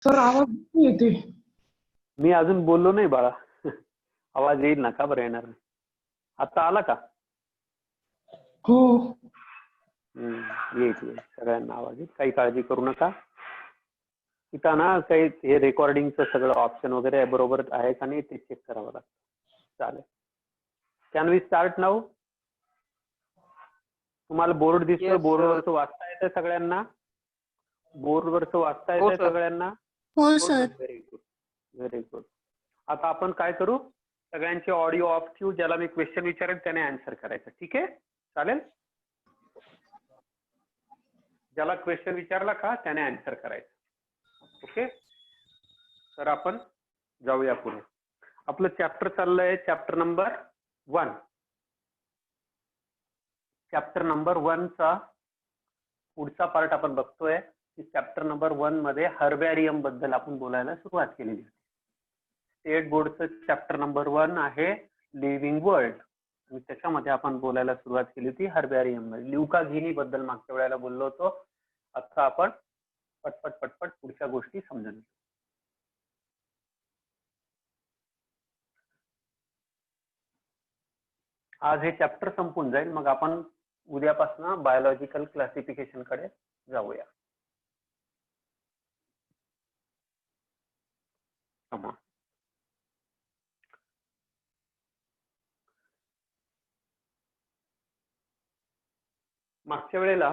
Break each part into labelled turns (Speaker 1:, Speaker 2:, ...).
Speaker 1: Sir आवाज येते.
Speaker 2: मी अजून बोललो नाही बाळा. आवाज येईल ना, का बरं येणार नाही? आता आला का?
Speaker 1: हो.
Speaker 2: येईल सगळ्यांना आवाज येईल, काही काळजी करू नका. इथं ना काही हे रेकॉर्डिंगचं सगळं ऑप्शन वगैरे बरोबर आहे का नाही ते चेक करावं लागतं. चालेल. Can we start now? तुम्हाला बोर्ड दिसतोय? बोर्डवरचं वाचता येतं सगळ्यांना? बोर्डवरचं वाचता येतंय सगळ्यांना?
Speaker 3: हो sir.
Speaker 2: Very good, very good. आता आपण काय करू, सगळ्यांचे ऑडिओ ऑफ ठेवू. ज्याला मी क्वेश्चन विचारेल त्याने आन्सर करायचं. ठीक आहे? चालेल. ज्याला क्वेश्चन विचारला का त्याने आन्सर करायचं. ओके, तर आपण जाऊया पुढे. आपलं चॅप्टर चाललंय चॅप्टर नंबर 1. चॅप्टर नंबर 1 चा पुढचा पार्ट आपण बघतोय की चॅप्टर नंबर 1 मध्ये हर्बॅरियम बद्दल आपण बोलायला सुरुवात केलेली. स्टेट बोर्डचं चॅप्टर नंबर 1 आहे लिव्हिंग वर्ल्ड, आणि त्याच्यामध्ये आपण बोलायला सुरुवात केली होती हर्बॅरियम मध्ये. ल्युका घिनी बद्दल मागच्या वेळेला बोललो होतो. आता आपण पटपट पटपट पुढच्या गोष्टी समजून घेऊ. आज हे चॅप्टर संपून जाईल, मग आपण उद्यापासून बायोलॉजिकल क्लासिफिकेशन कडे जाऊया. मागच्या वेळेला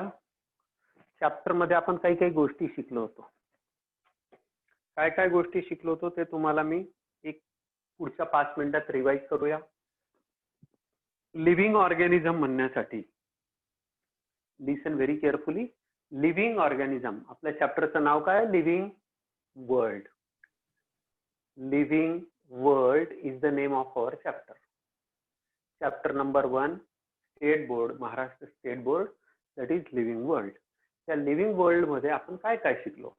Speaker 2: चॅप्टर मध्ये आपण काही काही गोष्टी शिकलो होतो. काय काय गोष्टी शिकलो होतो ते तुम्हाला मी एक पुढच्या 5 मिनिटात रिवाइज करूया. लिव्हिंग ऑर्गॅनिझम म्हणण्यासाठी लिसन व्हेरी केअरफुली. लिव्हिंग ऑर्गॅनिझम, आपल्या चॅप्टरचं नाव काय? Living world. Living world is the name of our chapter. Chapter number 1 state board, Maharashtra state board, that is living world. त्या लिव्हिंग वर्ल्ड मध्ये आपण काय काय शिकलो?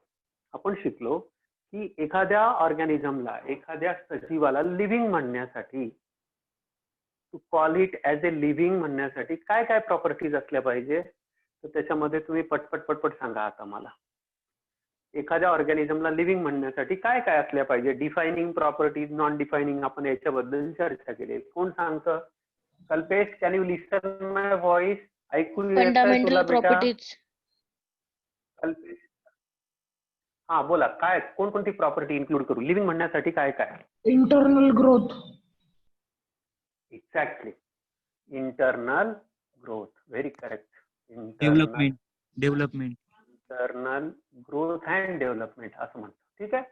Speaker 2: आपण शिकलो की एखाद्या ऑर्गॅनिझमला, एखाद्या सजीवाला लिव्हिंग म्हणण्यासाठी, to call it as a living म्हणण्यासाठी काय काय प्रॉपर्टीज असल्या पाहिजे? तर त्याच्यामध्ये तुम्ही पटपट पटपट सांगा आता मला. एखाद्या ऑर्गॅनिझमला लिव्हिंग म्हणण्यासाठी काय काय असल्या पाहिजे? डिफायनिंग प्रॉपर्टीज, नॉन डिफायनिंग, आपण याच्याबद्दल चर्चा केली. कोण सांगतं? Kalpesh, can you listen my voice? ऐकू येतंय तुला
Speaker 3: फंडामेंटल
Speaker 2: बेटा?
Speaker 3: प्रॉपर्टीज.
Speaker 2: कल्पेश, हा बोला. काय कोणकोणती प्रॉपर्टी इन्क्लूड करू लिव्हिंग म्हणण्यासाठी? काय काय?
Speaker 1: Internal growth.
Speaker 2: Exactly, internal growth. Very correct.
Speaker 4: Development
Speaker 2: internal growth and development असं म्हणतो. ठीक आहे,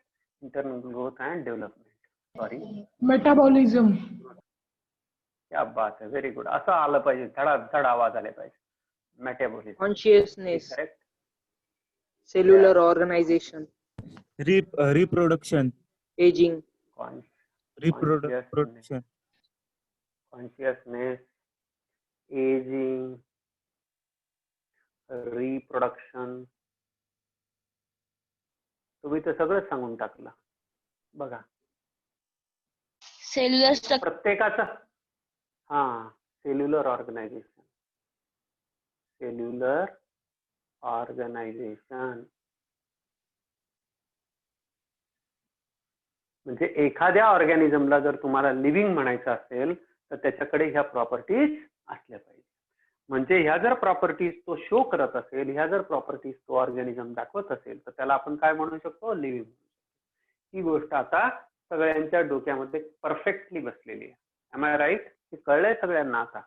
Speaker 2: internal growth and development. Sorry,
Speaker 1: metabolism.
Speaker 2: क्या बात आहे, व्हेरी गुड. असं आलं पाहिजे, धड आवाज आले पाहिजे. Metabolism,
Speaker 5: consciousness,
Speaker 2: correct.
Speaker 5: Cellular organisation,
Speaker 4: reproduction,
Speaker 5: ageing,
Speaker 4: reproduction,
Speaker 2: consciousness, ageing, reproduction. तुम्ही तर सगळं सांगून टाकलं बघा.
Speaker 3: Cellular structure.
Speaker 2: प्रत्येकाचं, हा, सेल्युलर ऑर्गनायझेशन, सेल्युलर ऑर्गनायझेशन म्हणजे एखाद्या ऑर्गॅनिझमला जर तुम्हाला लिव्हिंग म्हणायचं असेल तर त्याच्याकडे ह्या प्रॉपर्टीज असल्या पाहिजे. म्हणजे ह्या जर प्रॉपर्टीज तो शो करत असेल, ह्या जर प्रॉपर्टीज तो ऑर्गॅनिझम दाखवत असेल तर त्याला आपण काय म्हणू शकतो? लिव्हिंग. ही गोष्ट आता सगळ्यांच्या डोक्यामध्ये परफेक्टली बसलेली आहे. Am I right? हे कळलंय सगळ्यांना आता?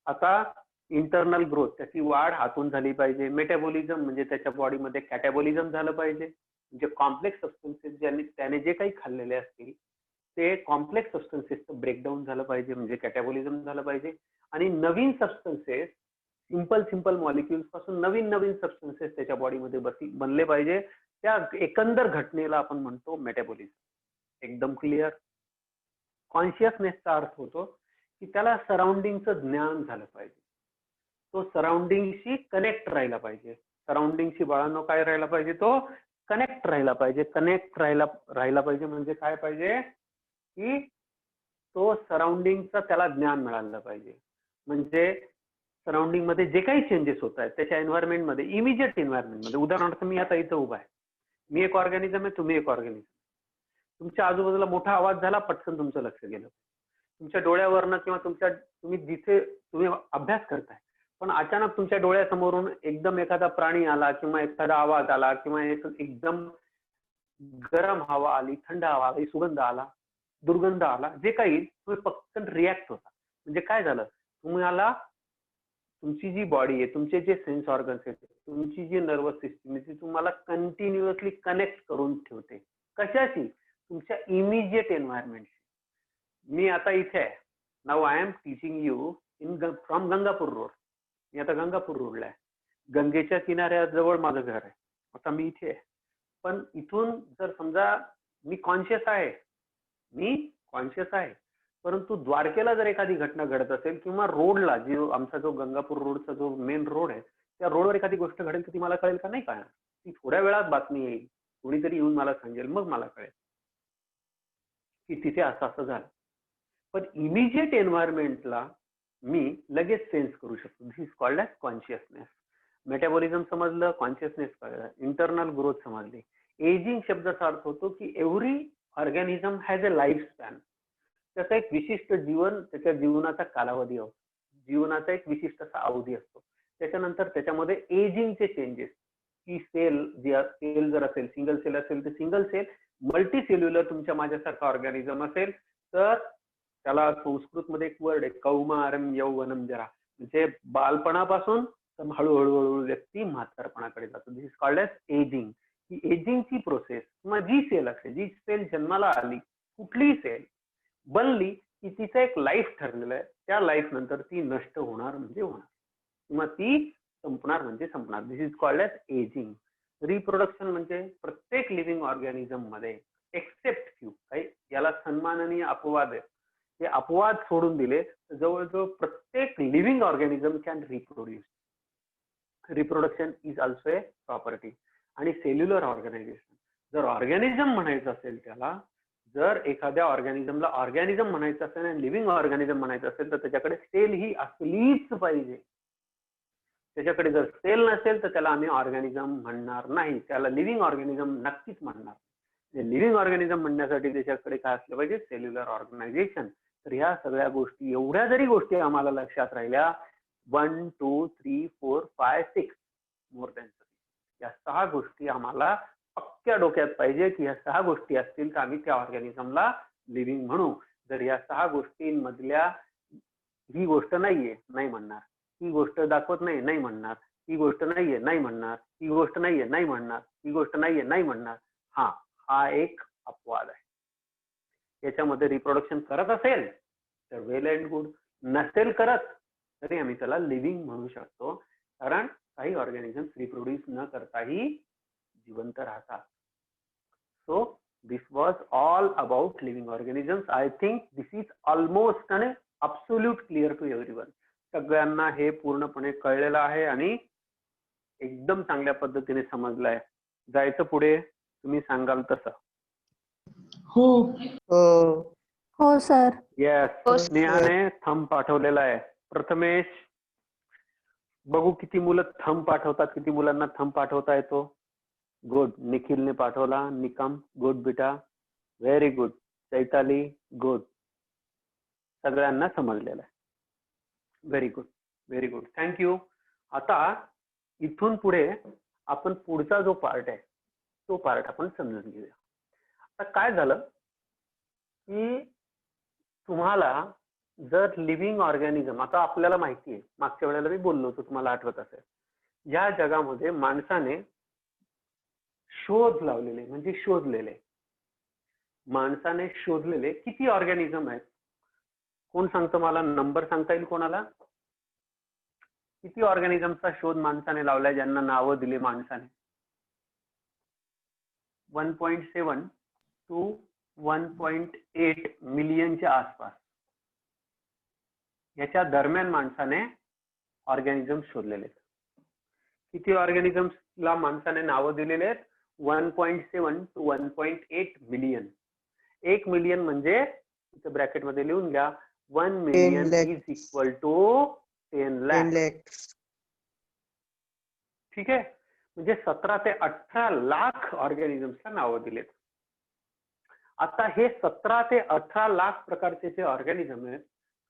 Speaker 2: आता इंटरनल ग्रोथ, त्याची वाढ आतून झाली पाहिजे. मेटाबॉलिझम म्हणजे त्याच्या बॉडीमध्ये कॅटॅबॉलिझम झालं पाहिजे, म्हणजे कॉम्प्लेक्स सबस्टन्सेस त्याने जे काही खाल्लेले असतील ते कॉम्प्लेक्स सबस्टन्सेसचं ब्रेकडाऊन झालं पाहिजे, म्हणजे कॅटॅबॉलिझम झालं पाहिजे. आणि नवीन सबस्टन्सेस, सिंपल मॉलिक्युल्स पासून नवीन सबस्टन्सेस त्याच्या बॉडीमध्ये बनले पाहिजे. त्या एकंदर घटनेला आपण म्हणतो मेटाबॉलिझम. एकदम क्लिअर? कॉन्शियसनेसचा अर्थ होतो की त्याला सराउंडिंगचं ज्ञान झालं पाहिजे, तो सराउंडिंगशी कनेक्ट राहिला पाहिजे. सराउंडिंगशी बाळांनो काय राहिला पाहिजे? तो कनेक्ट राहिला पाहिजे. कनेक्ट राहिला पाहिजे म्हणजे काय पाहिजे? की तो सराउंडिंगचा त्याला ज्ञान मिळालं पाहिजे. म्हणजे सराउंडिंग मध्ये जे काही चेंजेस होत आहेत त्याच्या एन्व्हायरमेंटमध्ये, इमिजिएट एन्व्हायरमेंटमध्ये, उदाहरणार्थ मी आता इथं उभा आहे, मी एक ऑर्गॅनिझम आहे, तुम्ही एक ऑर्गॅनिझम. तुमच्या आजूबाजूला मोठा आवाज झाला, पटकन तुमचं लक्ष गेलं. तुमच्या डोळ्यावरनं किंवा तुम्ही जिथे तुम्ही अभ्यास करताय, पण अचानक तुमच्या डोळ्यासमोरून एकदम एखादा प्राणी आला किंवा एखादा आवाज आला किंवा एकदम गरम हवा आली, थंड हवा आली, सुगंध आला, दुर्गंध आला, जे काही तुम्ही पटकन रिॲक्ट होता. म्हणजे काय झालं, तुम्हाला तुमची जी बॉडी आहे, तुमचे जे सेन्स ऑर्गन्स आहेत, तुमची जी नर्वस सिस्टीम आहे, ती तुम्हाला कंटिन्युअसली कनेक्ट करून ठेवते. कशाशी? तुमच्या इमिजिएट एन्व्हायरमेंटशी. मी आता इथे आहे. Now I am teaching you from Gangapur road. मी आता गंगापूर रोडला आहे. गंगेच्या किनाऱ्याजवळ माझं घर आहे. आता मी इथे आहे. पण इथून जर समजा मी कॉन्शियस आहे, परंतु द्वारकेला जर एखादी घटना घडत असेल किंवा रोडला आमचा जो गंगापूर रोडचा जो मेन रोड आहे, त्या रोडवर एखादी गोष्ट घडेल तर ती मला कळेल का? नाही कळणार. ती थोड्या वेळात बातमी येईल, कोणीतरी येऊन मला सांगेल, मग मला कळेल की तिथे असं असं झालं. पण इमिजिएट एन्व्हायरमेंटला मी लगेच सेन्स करू शकतो. This is called as consciousness. Metabolism समजलं, कॉन्शियसनेस कळलं, इंटरनल ग्रोथ समजली. एजिंग शब्दाचा अर्थ होतो की every organism has a life span. त्याचा एक विशिष्ट जीवन, त्याच्या जीवनाचा कालावधी असतो, जीवनाचा एक विशिष्ट असा अवधी असतो. त्याच्यानंतर त्याच्यामध्ये एजिंगचे चेंजेस, की सेल जर असेल, सिंगल सेल असेल तर सिंगल सेल, मल्टी सेल्युलर तुमच्या माझ्यासारखा ऑर्गॅनिझम असेल तर त्याला संस्कृतमध्ये एक वर्ड आहे, कौमारम यौवनम जरा, म्हणजे बालपणापासून हळूहळू व्यक्ती म्हातारपणाकडे जातो. This is called age ageing. ही एजिंगची प्रोसेस किंवा जी सेल असेल, जी सेल जन्माला आली, कुठलीही सेल बनली की तिचं एक लाईफ ठरलेलं आहे. त्या लाईफ नंतर ती नष्ट होणार म्हणजे होणार किंवा ती संपणार म्हणजे संपणार. This is called age ageing. Reproduction म्हणजे प्रत्येक लिव्हिंग ऑर्गॅनिझम मध्ये एक्सेप्ट फ्यू, काही याला सन्माननीय अपवाद आहे, हे अपवाद सोडून दिले तर जवळजवळ प्रत्येक living organism can reproduce. Reproduction is also a property. आणि सेल्युलर ऑर्गनायझेशन, जर ऑर्गॅनिझम म्हणायचं असेल त्याला, जर एखाद्या ऑर्गॅनिझमला ऑर्गॅनिझम म्हणायचं असेल आणि लिव्हिंग ऑर्गॅनिझम म्हणायचं असेल तर त्याच्याकडे सेल ही असलीच पाहिजे. त्याच्याकडे जर सेल नसेल तर त्याला आम्ही ऑर्गॅनिझम म्हणणार नाही, त्याला लिव्हिंग ऑर्गॅनिझम नक्कीच म्हणणार. लिव्हिंग ऑर्गॅनिझम म्हणण्यासाठी त्याच्याकडे काय असलं पाहिजे? Cellular organisation. तर ह्या सगळ्या गोष्टी, एवढ्या जरी गोष्टी आम्हाला लक्षात राहिल्या, 1 2 3 4 5 6 मोर दॅन 6, या 6 गोष्टी आम्हाला पक्क्या डोक्यात पाहिजे की ह्या 6 गोष्टी असतील तर आम्ही त्या ऑर्गॅनिझमला लिव्हिंग म्हणू. जर या 6 गोष्टींमधल्या ही गोष्ट नाहीये, नाही म्हणणार. ही गोष्ट दाखवत नाही, नाही म्हणणार. ही गोष्ट नाहीये, नाही म्हणणार. ही गोष्ट नाहीये, नाही म्हणणार. ही गोष्ट नाहीये, नाही म्हणणार. हा एक अपवाद आहे. याच्यामध्ये रिप्रोडक्शन करत असेल तर वेल अँड गुड, नसेल करत तरी आम्ही त्याला लिव्हिंग म्हणू शकतो, कारण काही ऑर्गॅनिझम्स रिप्रोड्यूस न करताही जिवंत राहतात. So this was all about living organisms. I think this is almost आणि अब्सोल्यूट क्लिअर टू एव्हरीवन. सगळ्यांना हे पूर्णपणे कळलेलं आहे आणि एकदम चांगल्या पद्धतीने समजलं आहे. जायचं पुढे, तुम्ही सांगाल तसं.
Speaker 1: हो.
Speaker 3: हो सर.
Speaker 2: येस,
Speaker 5: हो,
Speaker 2: स्नेहाने थंब पाठवलेला आहे. प्रथमेश, बघू किती मुलं थंब पाठवतात, किती मुलांना थंब पाठवता येतो. गुड. निखिलने पाठवला. निकम, गुड बेटा, व्हेरी गुड. चैताली, गुड. सगळ्यांना समजलेलं आहे. Very good, very good, thank you. आता इथून पुढे आपण पुढचा जो पार्ट आहे तो पार्ट आपण समजून घेऊया. आता काय झालं की तुम्हाला जर लिव्हिंग ऑर्गॅनिझम, आता आपल्याला माहिती आहे, मागच्या वेळेला मी बोललो होतो, तुम्हाला आठवत असेल, या जगामध्ये माणसाने शोध लावलेले, म्हणजे शोधलेले, माणसाने शोधलेले किती ऑर्गॅनिझम आहेत? कोण सांगतं मला? नंबर सांगता येईल कोणाला? किती ऑर्गॅनिझमचा शोध माणसाने लावलाय, ज्यांना नावं दिली माणसाने? 1.7 to 1.8 मिलियनच्या आसपास, याच्या दरम्यान माणसाने ऑर्गॅनिझम शोधलेले. किती ऑर्गॅनिझम्सला माणसाने नावं दिलेले आहेत? 1.7 to 1.8 मिलियन. 1 मिलियन म्हणजे इथे ब्रॅकेट मध्ये लिहून घ्या, 1 million is equal to 10 lakh. ठीक आहे. म्हणजे 17 ते 18 लाख ऑर्गॅनिझम्सला नावं दिलेत. आता हे 17 ते 18 लाख प्रकारचे जे ऑर्गॅनिझम आहेत,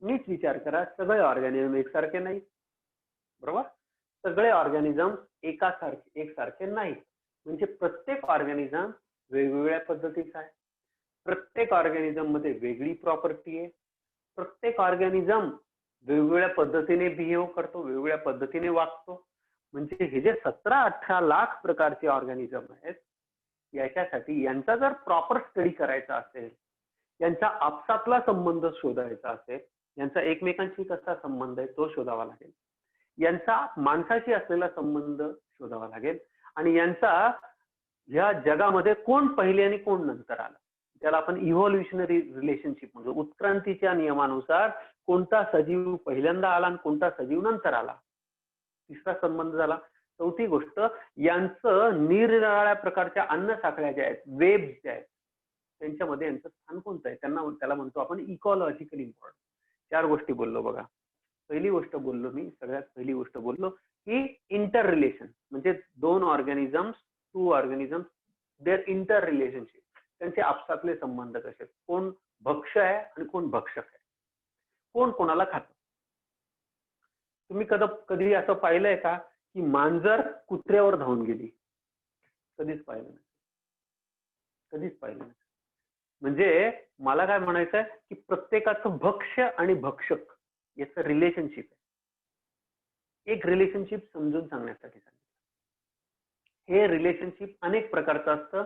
Speaker 2: नीट विचार करा, सगळे ऑर्गॅनिझम एकसारखे नाही, बरोबर? सगळे ऑर्गॅनिझम एकसारखे नाही. म्हणजे प्रत्येक ऑर्गॅनिझम वेगवेगळ्या पद्धतीचा आहे. प्रत्येक ऑर्गॅनिझम मध्ये वेगळी प्रॉपर्टी आहे. प्रत्येक ऑर्गॅनिझम वेगवेगळ्या पद्धतीने बिहेव करतो, वेगवेगळ्या पद्धतीने वागतो. म्हणजे हे जे 17-18 लाख प्रकारचे ऑर्गॅनिझम आहेत, याच्यासाठी यांचा जर प्रॉपर स्टडी करायचा असेल, यांचा आपसातला संबंध शोधायचा असेल, यांचा एकमेकांशी कसा संबंध आहे तो शोधावा लागेल, यांचा माणसाशी असलेला संबंध शोधावा लागेल, आणि यांचा या जगामध्ये कोण पहिले आणि कोण नंतर आला, त्याला आपण इव्हॉल्युशनरी रिलेशनशिप म्हणतो. उत्क्रांतीच्या नियमानुसार कोणता सजीव पहिल्यांदा आला आणि कोणता सजीव नंतर आला, तिसरा संबंध झाला. चौथी गोष्ट, यांचं निरनिराळ्या प्रकारच्या अन्न साखळ्या ज्या आहेत, वेब्स ज्या आहेत, त्यांच्यामध्ये यांचं स्थान कोणतं आहे, त्याला म्हणतो आपण इकॉलॉजिकल इम्पॉर्टन्स. 4 गोष्टी बोललो बघा. पहिली गोष्ट बोललो मी, सगळ्यात पहिली गोष्ट बोललो की इंटर रिलेशन, म्हणजे 2 organisms, 2 organisms, there interrelationship, त्यांचे आपसातले संबंध कसे आहेत, कोण भक्ष आहे आणि कोण भक्षक आहे, कोण कोणाला खातं. तुम्ही कधी असं पाहिलंय का की मांजर कुत्र्यावर धावून गेली? कधीच पाहिलं नाही, कधीच पाहिलं नाही. म्हणजे मला काय म्हणायचं आहे की प्रत्येकाचं भक्ष आणि भक्षक याचं रिलेशनशिप आहे. एक रिलेशनशिप समजून सांगण्यासाठी सांगितलं. हे रिलेशनशिप अनेक प्रकारचं असतं.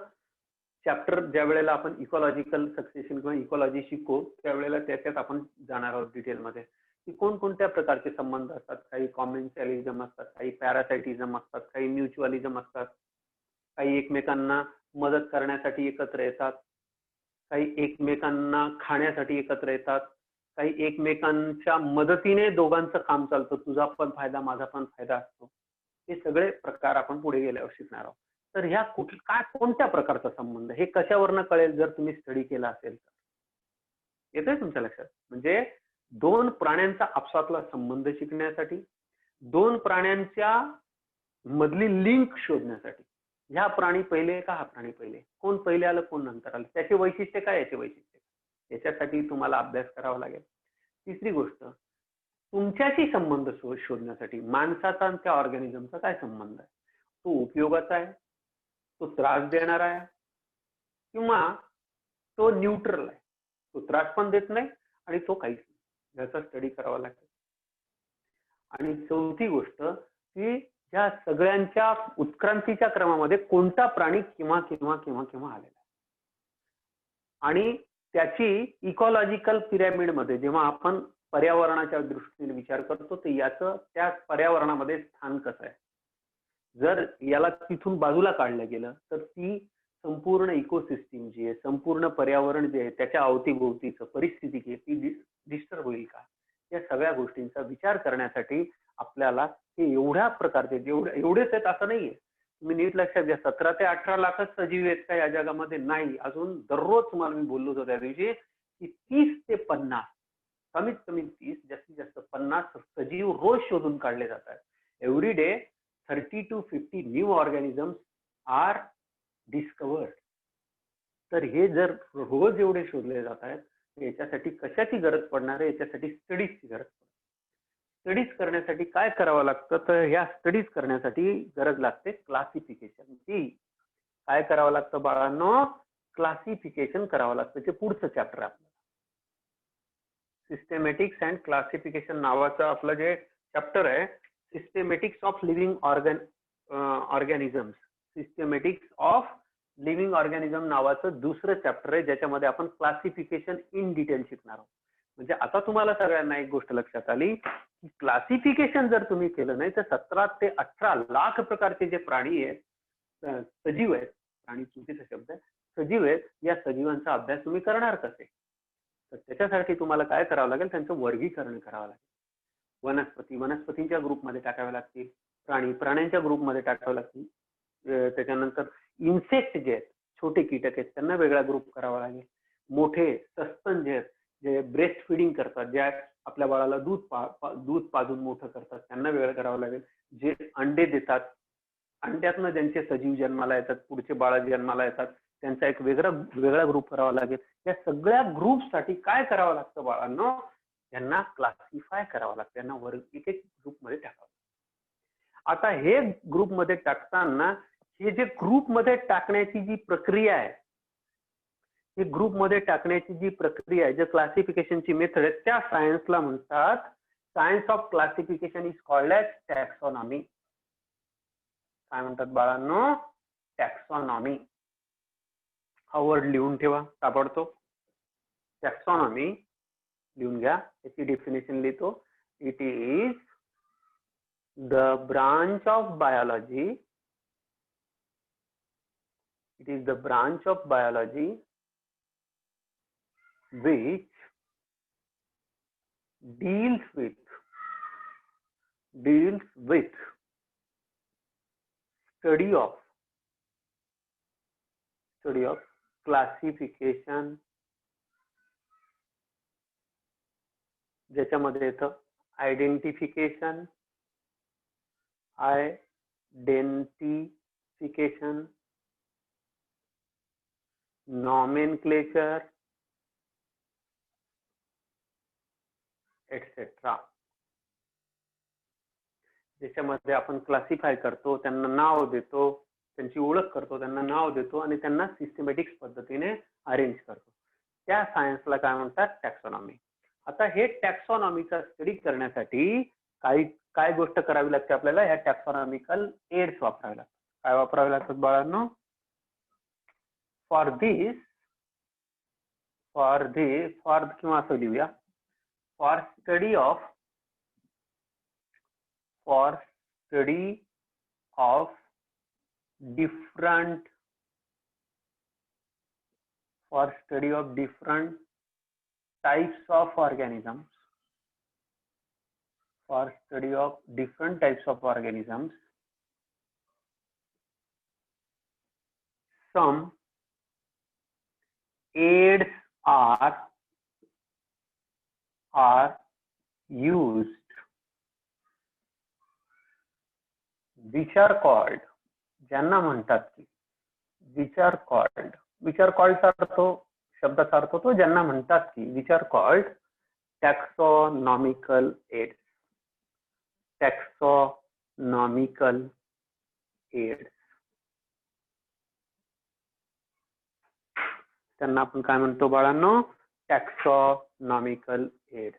Speaker 2: चॅप्टर ज्या वेळेला आपण इकॉलॉजिकल सक्सेशन किंवा इकॉलॉजी शिकू त्यावेळेला त्याच्यात आपण जाणार आहोत डिटेलमध्ये की कोणकोणत्या प्रकारचे संबंध असतात. काही कॉमेन्शियलिझम असतात, काही पॅरासायटिझम असतात, काही म्युच्युअलिझम असतात, काही एकमेकांना मदत करण्यासाठी एकत्र येतात, काही एकमेकांना खाण्यासाठी एकत्र येतात, काही एकमेकांच्या मदतीने दोघांचं काम चालतं, तुझा पण फायदा माझा पण फायदा असतो. हे सगळे प्रकार आपण पुढे गेल्यावर शिकणार आहोत. तर ह्या कोणत्या प्रकारचा संबंध, हे कशावरनं कळेल जर तुम्ही स्टडी केला असेल तर? येतोय तुमच्या लक्षात? म्हणजे 2 प्राण्यांचा आपसातला संबंध शिकण्यासाठी, 2 प्राण्यांच्या मधली लिंक शोधण्यासाठी, ह्या प्राणी पहिले का हा प्राणी पहिले, कोण पहिले आलं कोण नंतर आलं, त्याचे वैशिष्ट्य काय, याचे वैशिष्ट्य काय, याच्यासाठी तुम्हाला अभ्यास करावा लागेल. तिसरी गोष्ट, तुमच्याशी संबंध शोधण्यासाठी माणसाचा आणि त्या ऑर्गॅनिझमचा काय संबंध आहे, तो उपयोगाचा आहे, तो त्रास देणारा आहे, किंवा तो न्यूट्रल आहे, तो त्रास पण देत नाही आणि तो काहीच नाही, याचा स्टडी करावा लागेल. आणि चौथी गोष्ट की या सगळ्यांच्या उत्क्रांतीच्या क्रमामध्ये कोणता प्राणी केव्हा केव्हा केव्हा केव्हा आलेला आहे, आणि त्याची इकॉलॉजिकल पिरॅमिड मध्ये जेव्हा आपण पर्यावरणाच्या दृष्टीने विचार करतो तर याचं त्या पर्यावरणामध्ये स्थान कसं आहे. जर याला तिथून बाजूला काढलं गेलं तर ती संपूर्ण इकोसिस्टीम जी आहे, संपूर्ण पर्यावरण जे आहे, त्याच्या अवतीभोवतीचं परिस्थिती जी आहे ती डिस्टर्ब होईल का, या सगळ्या गोष्टींचा विचार करण्यासाठी आपल्याला हे एवढ्या प्रकारचे एवढेच आहेत असं नाहीये. तुम्ही नीट लक्षात घ्या, 17 ते 18 लाखच सजीव आहेत का या जगामध्ये? नाही. अजून दररोज तुम्हाला मी बोललो होतो त्या दिवशी की 30 ते 50, कमीत कमी 30, जास्तीत जास्त 50 सजीव रोज शोधून काढले जातात. Every day 30 to 50 new organisms are discovered. तर हे जर रोज एवढे शोधले जात आहेत, याच्यासाठी कशाची गरज पडणार आहे? याच्यासाठी स्टडीजची गरज पडते. स्टडीज करण्यासाठी काय करावं लागतं, तर ह्या स्टडीज करण्यासाठी गरज लागते क्लासिफिकेशनची. काय करावं लागतं बाळांनो? क्लासिफिकेशन करावं लागतं. ते पुढचं चॅप्टर आहे आपलं, सिस्टेमॅटिक्स अँड क्लासिफिकेशन नावाचं आपलं जे चॅप्टर आहे, systematics of living organisms, systematics of living organism नावाचं दुसरं चॅप्टर आहे, ज्याच्यामध्ये आपण क्लासिफिकेशन इन डिटेल शिकणार आहोत. म्हणजे आता तुम्हाला सगळ्यांना एक गोष्ट लक्षात आली की क्लासिफिकेशन जर तुम्ही केलं नाही तर 17 ते 18 लाख प्रकारचे जे प्राणी आहेत, सजीव आहेत, प्राणी चुकीचा शब्द आहे, सजीव आहेत, या सजीवांचा अभ्यास तुम्ही करणार कसे? तर त्याच्यासाठी तुम्हाला काय करावं लागेल, त्यांचं वर्गीकरण करावं लागेल. वनस्पतींच्या ग्रुपमध्ये टाकावे लागतील, प्राण्यांच्या ग्रुपमध्ये टाकावे लागतील. त्याच्यानंतर इन्सेक्ट जे आहेत, छोटे कीटक आहेत, त्यांना वेगळा ग्रुप करावा लागेल. मोठे सस्तन जे आहेत, जे ब्रेस्ट फिडिंग करतात, ज्या आपल्या बाळाला दूध पाजून मोठं करतात, त्यांना वेगळं करावं लागेल. जे अंडे देतात, अंड्यातनं ज्यांचे सजीव जन्माला येतात, पुढचे बाळ जन्माला येतात, त्यांचा एक वेगळा ग्रुप करावा लागेल. या सगळ्या ग्रुपसाठी काय करावं लागतं बाळांनो? यांना क्लासिफाय करावं लागतं, यांना एक एक ग्रुपमध्ये टाकावं. आता हे ग्रुपमध्ये टाकताना हे जे ग्रुपमध्ये टाकण्याची जी प्रक्रिया आहे, ही ग्रुपमध्ये टाकण्याची जी प्रक्रिया आहे, जे क्लासिफिकेशनची मेथड आहे, त्या सायन्सला म्हणतात, science of classification is called as taxonomy. काय म्हणतात बाळांनो? टॅक्सॉनॉमी. हा वर्ड लिहून ठेवा ताबडतोब. टॅक्सॉनॉमी लिहून घ्या. याची डेफिनेशन लिहितो. It is the branch of biology. It is the branch of biology which deals with study of classification, ज्याच्यामध्ये येतं आयडेंटिफिकेशन, नॉमेनक्लेचर एटसेट्रा. ज्याच्यामध्ये आपण क्लासिफाय करतो, त्यांना नाव देतो, त्यांची ओळख करतो, त्यांना नाव देतो आणि त्यांना सिस्टमॅटिक पद्धतीने अरेंज करतो. त्या सायन्सला काय म्हणतात? टॅक्सॉनॉमी. आता हे टॅक्सॉनॉमीचा स्टडी करण्यासाठी काय गोष्ट करावी लागते आपल्याला? ह्या टॅक्सॉनॉमिकल एड्स वापरावे लागतात. काय वापरावे लागतात बाळांनो? फॉर किंवा असं लिहूया, for study of different types of organisms, some aids are used, which are called, ज्यांना म्हणतात की, which are called चा अर्थ, शब्दाचा अर्थ तो ज्यांना म्हणतात की, which are called taxonomical aids. त्यांना आपण काय म्हणतो बाळांनो? टॅक्सॉनॉमिकल एड्स.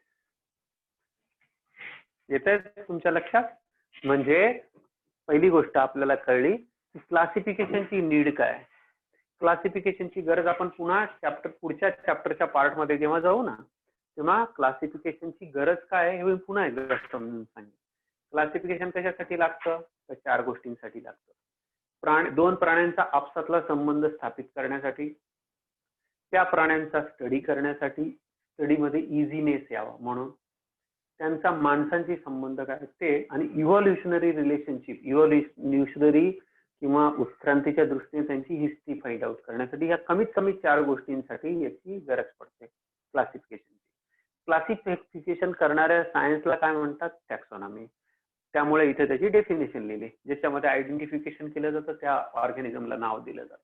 Speaker 2: येतंय तुमच्या लक्षात? म्हणजे पहिली गोष्ट आपल्याला कळली की क्लासिफिकेशनची नीड काय. क्लासिफिकेशनची गरज आपण पुढच्या चॅप्टरच्या पार्ट मध्ये जेव्हा जाऊ ना, तेव्हा क्लासिफिकेशनची गरज काय हे पुन्हा एकदा समजून सांगेल. क्लासिफिकेशन कशासाठी लागतं? तर 4 गोष्टींसाठी लागतं. 2 प्राण्यांचा आपसातला संबंध स्थापित करण्यासाठी, त्या प्राण्यांचा स्टडी करण्यासाठी, स्टडीमध्ये इझीनेस यावा म्हणून, त्यांचा माणसांशी संबंध काय ते, आणि इव्होल्युशनरी रिलेशनशिप, इव्होल्युशनरी किंवा उत्क्रांतीच्या दृष्टीने त्यांची हिस्ट्री फाइंड आउट करण्यासाठी, या कमीत कमी 4 गोष्टींसाठी याची गरज पडते क्लासिफिकेशनची. क्लासिफिकेशन करणाऱ्या सायन्सला काय म्हणतात? टॅक्सॉनॉमी. त्यामुळे इथे त्याची डेफिनेशन लिहिली, ज्याच्यामध्ये आयडेंटिफिकेशन केलं जातं, त्या ऑर्गॅनिझमला नाव दिलं जातं,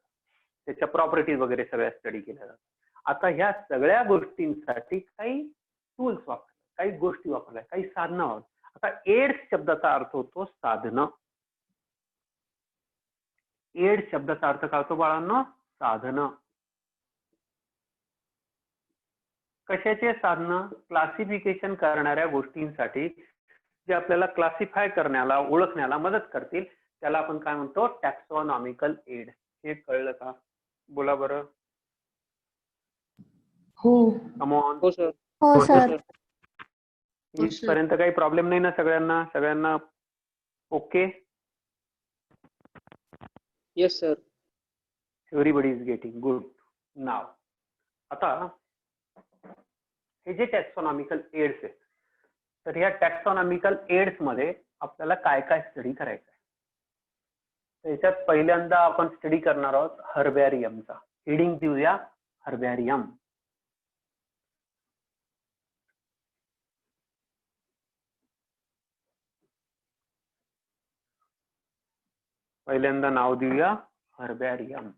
Speaker 2: त्याच्या प्रॉपर्टीज वगैरे सगळ्या स्टडी केल्या जातात. आता ह्या सगळ्या गोष्टींसाठी काही टूल्स वापरले, काही गोष्टी वापरल्या, काही साधनं वापरली. आता एड्स शब्दाचा अर्थ होतो साधनं. एड्स शब्दाचा अर्थ काय होतो बाळांनो? साधनं. कशाचे साधनं? क्लासिफिकेशन करणाऱ्या गोष्टींसाठी, जे आपल्याला क्लासिफाय करण्याला, ओळखण्याला मदत करतील, त्याला आपण काय म्हणतो? Taxonomical aid. हे कळलं का? बोला बरं.
Speaker 1: हो.
Speaker 2: Come on.
Speaker 5: हो सर.
Speaker 3: हो सर.
Speaker 2: इथपर्यंत काही प्रॉब्लेम नाही ना सगळ्यांना? Okay.
Speaker 5: Yes sir.
Speaker 2: Everybody is getting good नाव. आता हे जे टॅक्सॉनॉमिकल एड्स आहेत, तर ह्या टॅक्सॉनॉमिकल एड्स मध्ये आपल्याला काय काय स्टडी करायचं आहे? तर याच्यात पहिल्यांदा आपण स्टडी करणार आहोत हर्बॅरियमचा. हेडिंग देऊया हर्बॅरियम. पहिल्यांदा नाव देऊया हर्बॅरियम.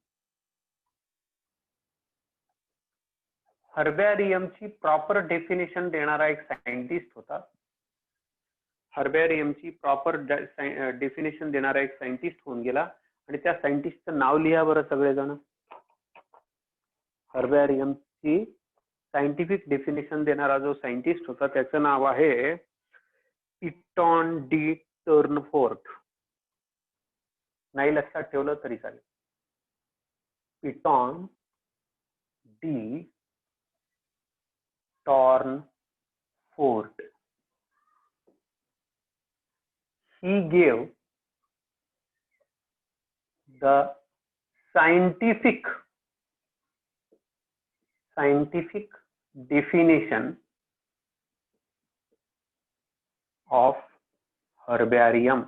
Speaker 2: हर्बॅरियमची प्रॉपर डेफिनेशन देणारा एक सायंटिस्ट होता. हर्बॅरियमची प्रॉपर डेफिनेशन देणारा एक सायंटिस्ट होऊन गेला आणि त्या सायंटिस्टचं नाव लिहा बरं सगळेजण. हर्बॅरियमची सायंटिफिक डेफिनेशन देणारा जो सायंटिस्ट होता त्याचं नाव आहे पिटॉन डी टर्नफोर्ट. नाही लक्षात ठेवलं तरी चालेल. Pitton de Tournefort. He gave the scientific definition of herbarium.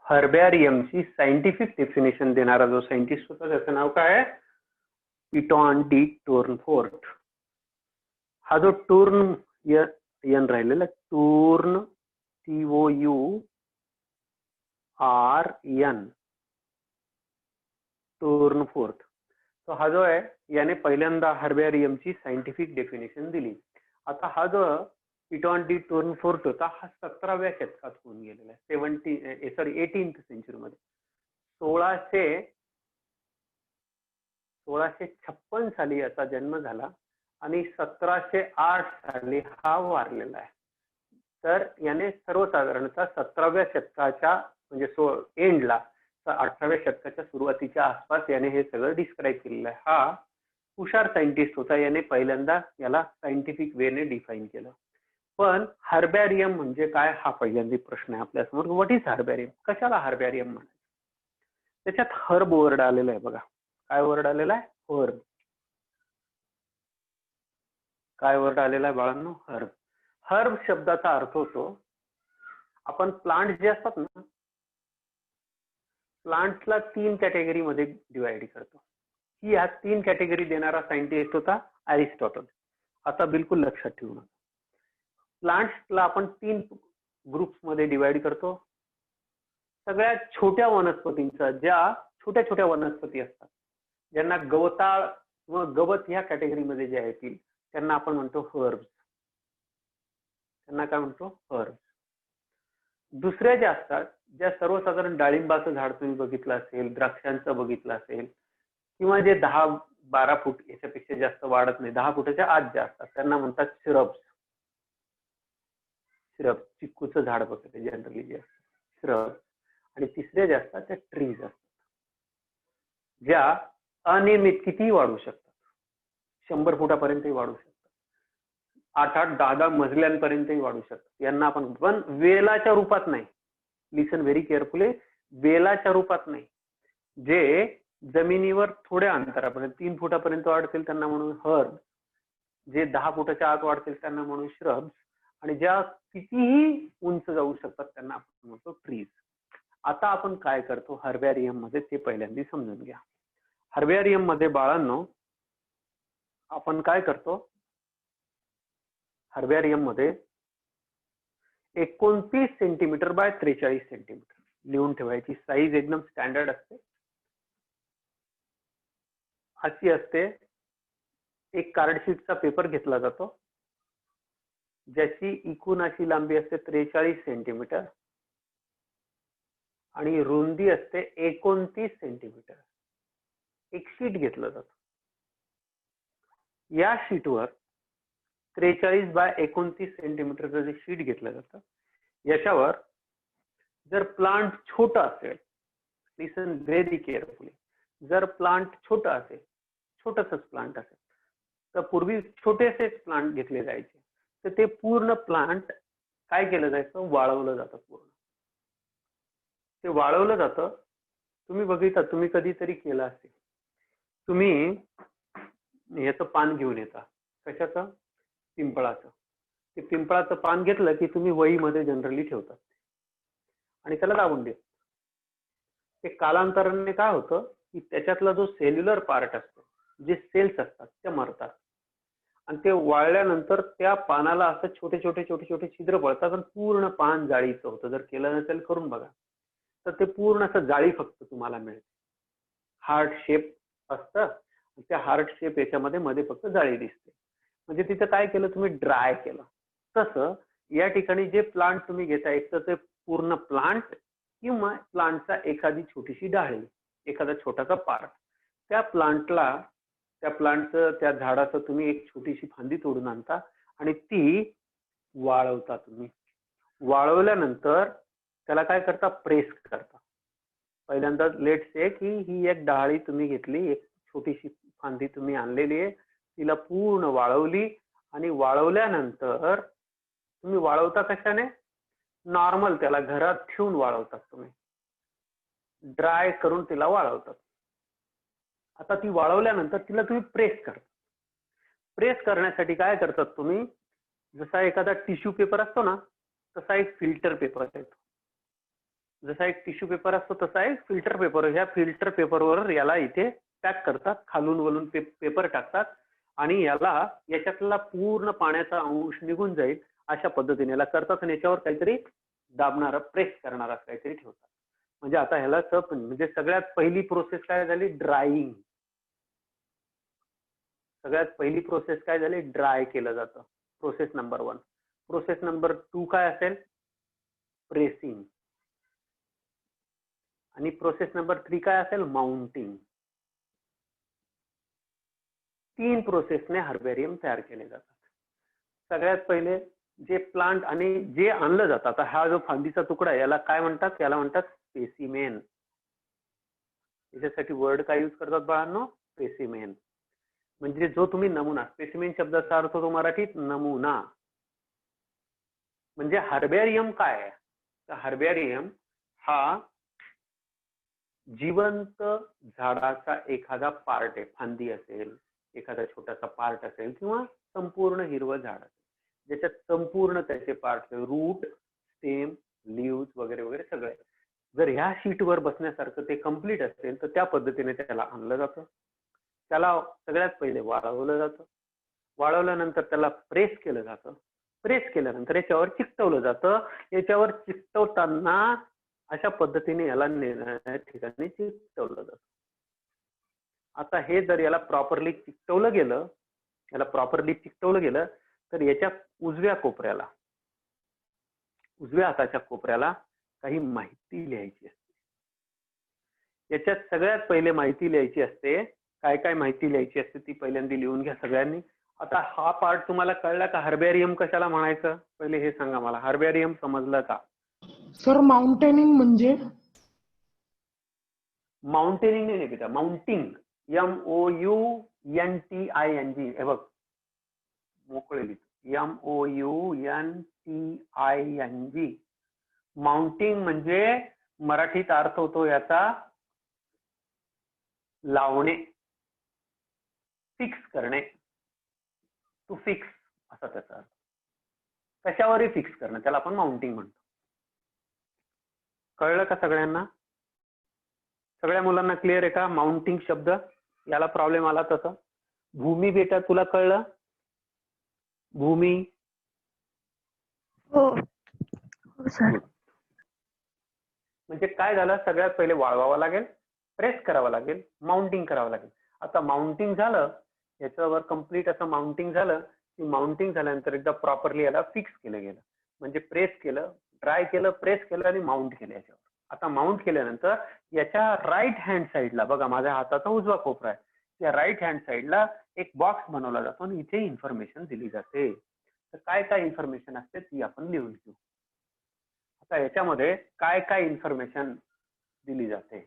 Speaker 2: हर्बॅरियमची सायंटिफिक डेफिनेशन देणारा जो सायंटिस्ट होता त्याचं नाव काय आहे? Pitton de Tournefort. हा जो टूर्न यन राहिलेला टूर्न TOURN टोर्नफोर्ट. तो हा जो आहे याने पहिल्यांदा हर्बॅरियमची सायंटिफिक डेफिनेशन दिली. आता हा जो पिटॉन डी टोर्नफोर्ट होता हा 17व्या शतकात होऊन गेलेला आहे. 18th सेंचुरीमध्ये 1656 साली याचा जन्म झाला आणि 1708 साली हा वारलेला आहे. तर याने सर्वसाधारणतः 17व्या शतकाच्या म्हणजे एंडला 18व्या शतकाच्या सुरुवातीच्या आसपास याने हे सगळं डिस्क्राईब केलेलं आहे. हा हुशार सायंटिस्ट होता. याने पहिल्यांदा याला सायंटिफिक वेने डिफाईन केलं. पण हर्बॅरियम म्हणजे काय हा पहिल्यांदा प्रश्न आहे आपल्यासमोर. What is herbarium? कशाला हर्बॅरियम म्हणायचं? त्याच्यात हर्ब वर्ड आलेला आहे बघा. काय वर्ड आलेला आहे? हर्ब. काय वर्ड आलेला आहे बाळांनो? हर्ब. हर्ब शब्दाचा अर्थ होतो आपण प्लांट जे असतात ना प्लांट्सला 3 कॅटेगरी मध्ये डिवाइड करतो. ही ह्या 3 कॅटेगरी देणारा सायंटिस्ट होता अरिस्टॉटल. आता बिलकुल लक्षात ठेवू नका. प्लांट्सला आपण 3 ग्रुप्स मध्ये डिवाइड करतो. सगळ्यात छोट्या वनस्पतींचा ज्या छोट्या छोट्या वनस्पती असतात ज्यांना गवताळ किंवा गवत ह्या कॅटेगरीमध्ये जे येतील त्यांना आपण म्हणतो हर्ब्स. त्यांना काय म्हणतो? हर्ब्स. दुसऱ्या ज्या असतात ज्या सर्वसाधारण डाळिंबाचं झाड तुम्ही बघितलं असेल, द्राक्षांचं बघितलं असेल किंवा जे 10-12 फूट याच्यापेक्षा जास्त वाढत नाही, 10 फुटाच्या आत जे असतात त्यांना म्हणतात श्रब्स. श्रब्स. चिक्कूचं झाड बघते जनरली जे असतात श्रब्स. आणि तिसऱ्या ज्या असतात त्या ट्रीज असतात ज्या अनियमित कितीही वाढू शकतात. 100 फुटापर्यंतही वाढू शकतात. 8-8, 10-10 मजल्यांपर्यंतही वाढू शकतात. यांना आपण पण वेलाच्या रूपात नाही. लिसन व्हेरी केअरफुली. वेलाच्या रूपात नाही. जे जमिनीवर थोड्या अंतरापर्यंत 3 फुटापर्यंत वाढतील त्यांना म्हणून हर्ब. जे 10 फुटाच्या आत वाढतील त्यांना म्हणून श्रब्स. आणि ज्या कितीही उंच जाऊ शकतात त्यांना आपण म्हणतो ट्रीज. आता आपण काय करतो हर्बॅरियम मध्ये ते पहिल्यांदा समजून घ्या. हर्बॅरियम मध्ये बाळांनो आपण काय करतो? हर्बॅरियम मध्ये 29 सेंटीमीटर बाय 43 सेंटीमीटर लिहून ठेवायची. साईज एकदम स्टँडर्ड असते. अशी असते. एक कार्डशीटचा पेपर घेतला जातो ज्याची एकूण अशी लांबी असते 43 सेंटीमीटर आणि रुंदी असते 29 सेंटीमीटर. एक शीट घेतलं जातं. या शीटवर 43 बाय 29 सेंटीमीटरचं जे शीट घेतलं जातं याच्यावर जर प्लांट छोटा असेल, लिसन व्हेरी केअरफुली, जर प्लांट छोटा असेल, छोटसच प्लांट असेल तर पूर्वी छोटेसेच प्लांट घेतले जायचे. तर ते पूर्ण प्लांट काय केलं जायचं? वाळवलं जातं पूर्ण. ते वाळवलं जातं. तुम्ही बघितलं, तुम्ही कधीतरी केलं असेल. तुम्ही याचं पान घेऊन येता. कशाचं? पिंपळाचं. ते पिंपळाचं पान घेतलं की तुम्ही वहीमध्ये जनरली ठेवतात आणि त्याला दाबून देतात. ते कालांतराने काय होतं की त्याच्यातला जो सेल्युलर पार्ट असतो, जे सेल्स असतात त्या मरतात आणि ते वाळल्यानंतर त्या पानाला असं छोटे छोटे छोटे छोटे छिद्र पडतात आणि पूर्ण पान जाळीचं होतं. जर केलं नसेल करून बघा. तर ते पूर्ण असं जाळी फक्त तुम्हाला मिळते. हार्ट शेप असतं, त्या हार्ट शेप याच्यामध्ये मध्ये फक्त जाळी दिसते. म्हणजे तिथं काय केलं तुम्ही, ड्राय केलं. तसं या ठिकाणी जे प्लांट तुम्ही घेताय, एक तर ते पूर्ण प्लांट किंवा प्लांटचा एखादी छोटीशी डाळी, एखादा छोटासा पार्ट, त्या प्लांटचं त्या झाडाचं तुम्ही एक छोटीशी फांदी तोडून आणता आणि ती वाळवता तुम्ही. वाळवल्यानंतर त्याला काय करता, प्रेस करता. पहिल्यांदा लेट से की ही एक डाळी तुम्ही घेतली, एक छोटीशी फांदी तुम्ही आणलेली आहे, तिला पूर्ण वाळवली आणि वाळवल्यानंतर तुम्ही वाळवता कशाने, नॉर्मल त्याला घरात ठेवून वाळवतात तुम्ही, ड्राय करून तिला वाळवतात. आता ती वाळवल्यानंतर तिला तुम्ही प्रेस करता. प्रेस करण्यासाठी काय करतात तुम्ही, जसा एखादा टिश्यू पेपर असतो ना, तसा एक फिल्टर पेपर येतो. जसा एक टिश्यू पेपर असतो तसा एक फिल्टर पेपर. ह्या फिल्टर पेपरवर याला इथे पॅक करतात, खालून वलून पेपर टाकतात आणि याच्यातला पूर्ण पाण्याचा अंश निघून जाईल अशा पद्धतीने याला करतात आणि याच्यावर काहीतरी दाबणारा, प्रेस करणारा काहीतरी ठेवतात. म्हणजे आता ह्याला म्हणजे सगळ्यात पहिली प्रोसेस काय झाली, ड्रायिंग. सगळ्यात पहिली प्रोसेस काय झाली, ड्राय केलं जातं. Process number 1. प्रोसेस नंबर 2 काय असेल, प्रेसिंग. आणि प्रोसेस नंबर 3 काय असेल, माउंटिंग. 3 प्रोसेसने हर्बेरियम तयार केले जातात. सगळ्यात पहिले जे प्लांट आणि जे आणलं जातं, आता हा जो फांदीचा तुकडा आहे याला काय म्हणतात, याला म्हणतात स्पेसिमेन. याच्यासाठी वर्ड काय यूज करतात बाळांनो, स्पेसिमेन. म्हणजे जो तुम्ही नमुना, स्पेसिमेन शब्दाचा अर्थ होतो मराठीत नमुना. म्हणजे हर्बेरियम काय आहे, तर हर्बेरियम हा जिवंत झाडाचा एखादा पार्ट आहे. फांदी असेल, एखादा छोटासा पार्ट असेल किंवा संपूर्ण हिरवं झाड असेल, ज्याच्यात संपूर्ण त्याचे पार्ट, रूट, स्टेम, लीव्स वगैरे वगैरे सगळे, जर ह्या शीटवर बसण्यासारखं ते कम्प्लीट असेल तर त्या पद्धतीने त्याला आणलं जातं. त्याला सगळ्यात पहिले वाळवलं जातं. वाळवल्यानंतर त्याला प्रेस केलं जातं. प्रेस केल्यानंतर याच्यावर चिकटवलं जातं. याच्यावर चिकटवताना अशा पद्धतीने याला ठिकाणी चिकटवलं जातं. आता हे जर याला प्रॉपरली चिकटवलं गेलं तर याच्या उजव्या हाताच्या कोपऱ्याला काही माहिती लिहायची असते. याच्यात सगळ्यात पहिले माहिती लिहायची असते. काय काय माहिती लिहायची असते ती पहिल्यांदा लिहून घ्या सगळ्यांनी. आता हा पार्ट तुम्हाला कळला का, हर्बेरियम कशाला म्हणायचं, पहिले हे सांगा मला. हर्बेरियम समजलं का
Speaker 1: सर? माउंटेनिंग म्हणजे?
Speaker 2: माउंटेनिंग नाही बेटा, माउंटिंग. MOUNTING. हे बघ मोकळे लिहितो, MOUNTING. माउंटिंग म्हणजे मराठीत अर्थ होतो याचा लावणे, फिक्स करणे. टू फिक्स असा त्याचा अर्थ. कशावरही फिक्स करणं, त्याला आपण माउंटिंग म्हणतो. कळलं का सगळ्यांना? सगळ्या मुलांना क्लिअर आहे का माउंटिंग शब्द? याला प्रॉब्लेम आला तसं. भूमी बेटा तुला कळलं? भूमी?
Speaker 3: हो सर.
Speaker 2: म्हणजे काय झालं, सगळ्यात पहिले वाळवावं लागेल, प्रेस करावं लागेल, माउंटिंग करावं लागेल. आता माउंटिंग झालं, याच्यावर कम्प्लीट असं माउंटिंग झालं की माउंटिंग झाल्यानंतर एकदा प्रॉपरली याला फिक्स केलं गेलं. म्हणजे प्रेस केलं, ड्राय केलं, प्रेस केलं आणि माउंट केलं याच्यावर. आता माउंट केल्यानंतर याच्या राईट हँड साईडला बघा, माझ्या हाताचा उजवा कोपरा आहे, त्या राईट हँड साईडला एक बॉक्स बनवला जातो आणि इथे इन्फॉर्मेशन दिली जाते. तर काय काय इन्फॉर्मेशन असते ती आपण लिहून घेऊ. आता याच्यामध्ये काय काय इन्फॉर्मेशन दिली जाते.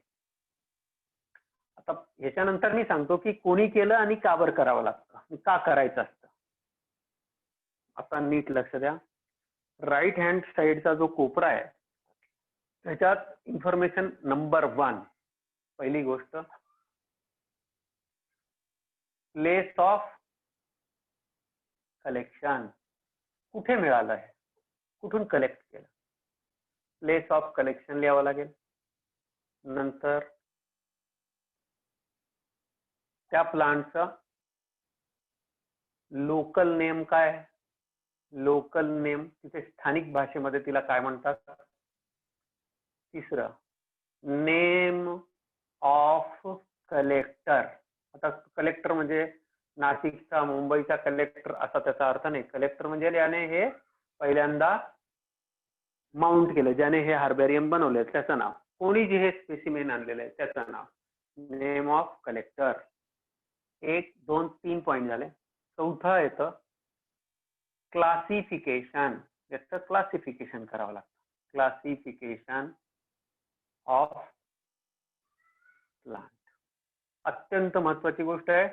Speaker 2: आता ह्याच्यानंतर मी सांगतो की कोणी केलं आणि का बरं करावं लागतं, का करायचं असतं. आता नीट लक्ष द्या. राईट हँड साईडचा जो कोपरा आहे त्याच्यात इन्फॉर्मेशन नंबर 1, पहिली गोष्ट, प्लेस ऑफ कलेक्शन. कुठे मिळालंय, कुठून कलेक्ट केलं, प्लेस ऑफ कलेक्शन लिहावं लागेल. नंतर त्या प्लांटचा लोकल नेम काय, लोकल नेम तिथे स्थानिक भाषेमध्ये तिला काय म्हणतात. तिसरं नेम ऑफ कलेक्टर. आता कलेक्टर म्हणजे नाशिकचा, मुंबईचा कलेक्टर असा त्याचा अर्थ नाही. कलेक्टर म्हणजे ज्याने हे पहिल्यांदा माउंट केलं, ज्याने हे हार्बेरियम बनवले त्याचं नाव. कोणी जे हे स्पेसिमेन आणलेलं आहे त्याचं नाव. Name of collector. 1 2 3 पॉइंट झाले. चौथा येतं क्लासिफिकेशन. याचं क्लासिफिकेशन करावं लागतं. Classification of plant. अत्यंत महत्वाची गोष्ट आहे.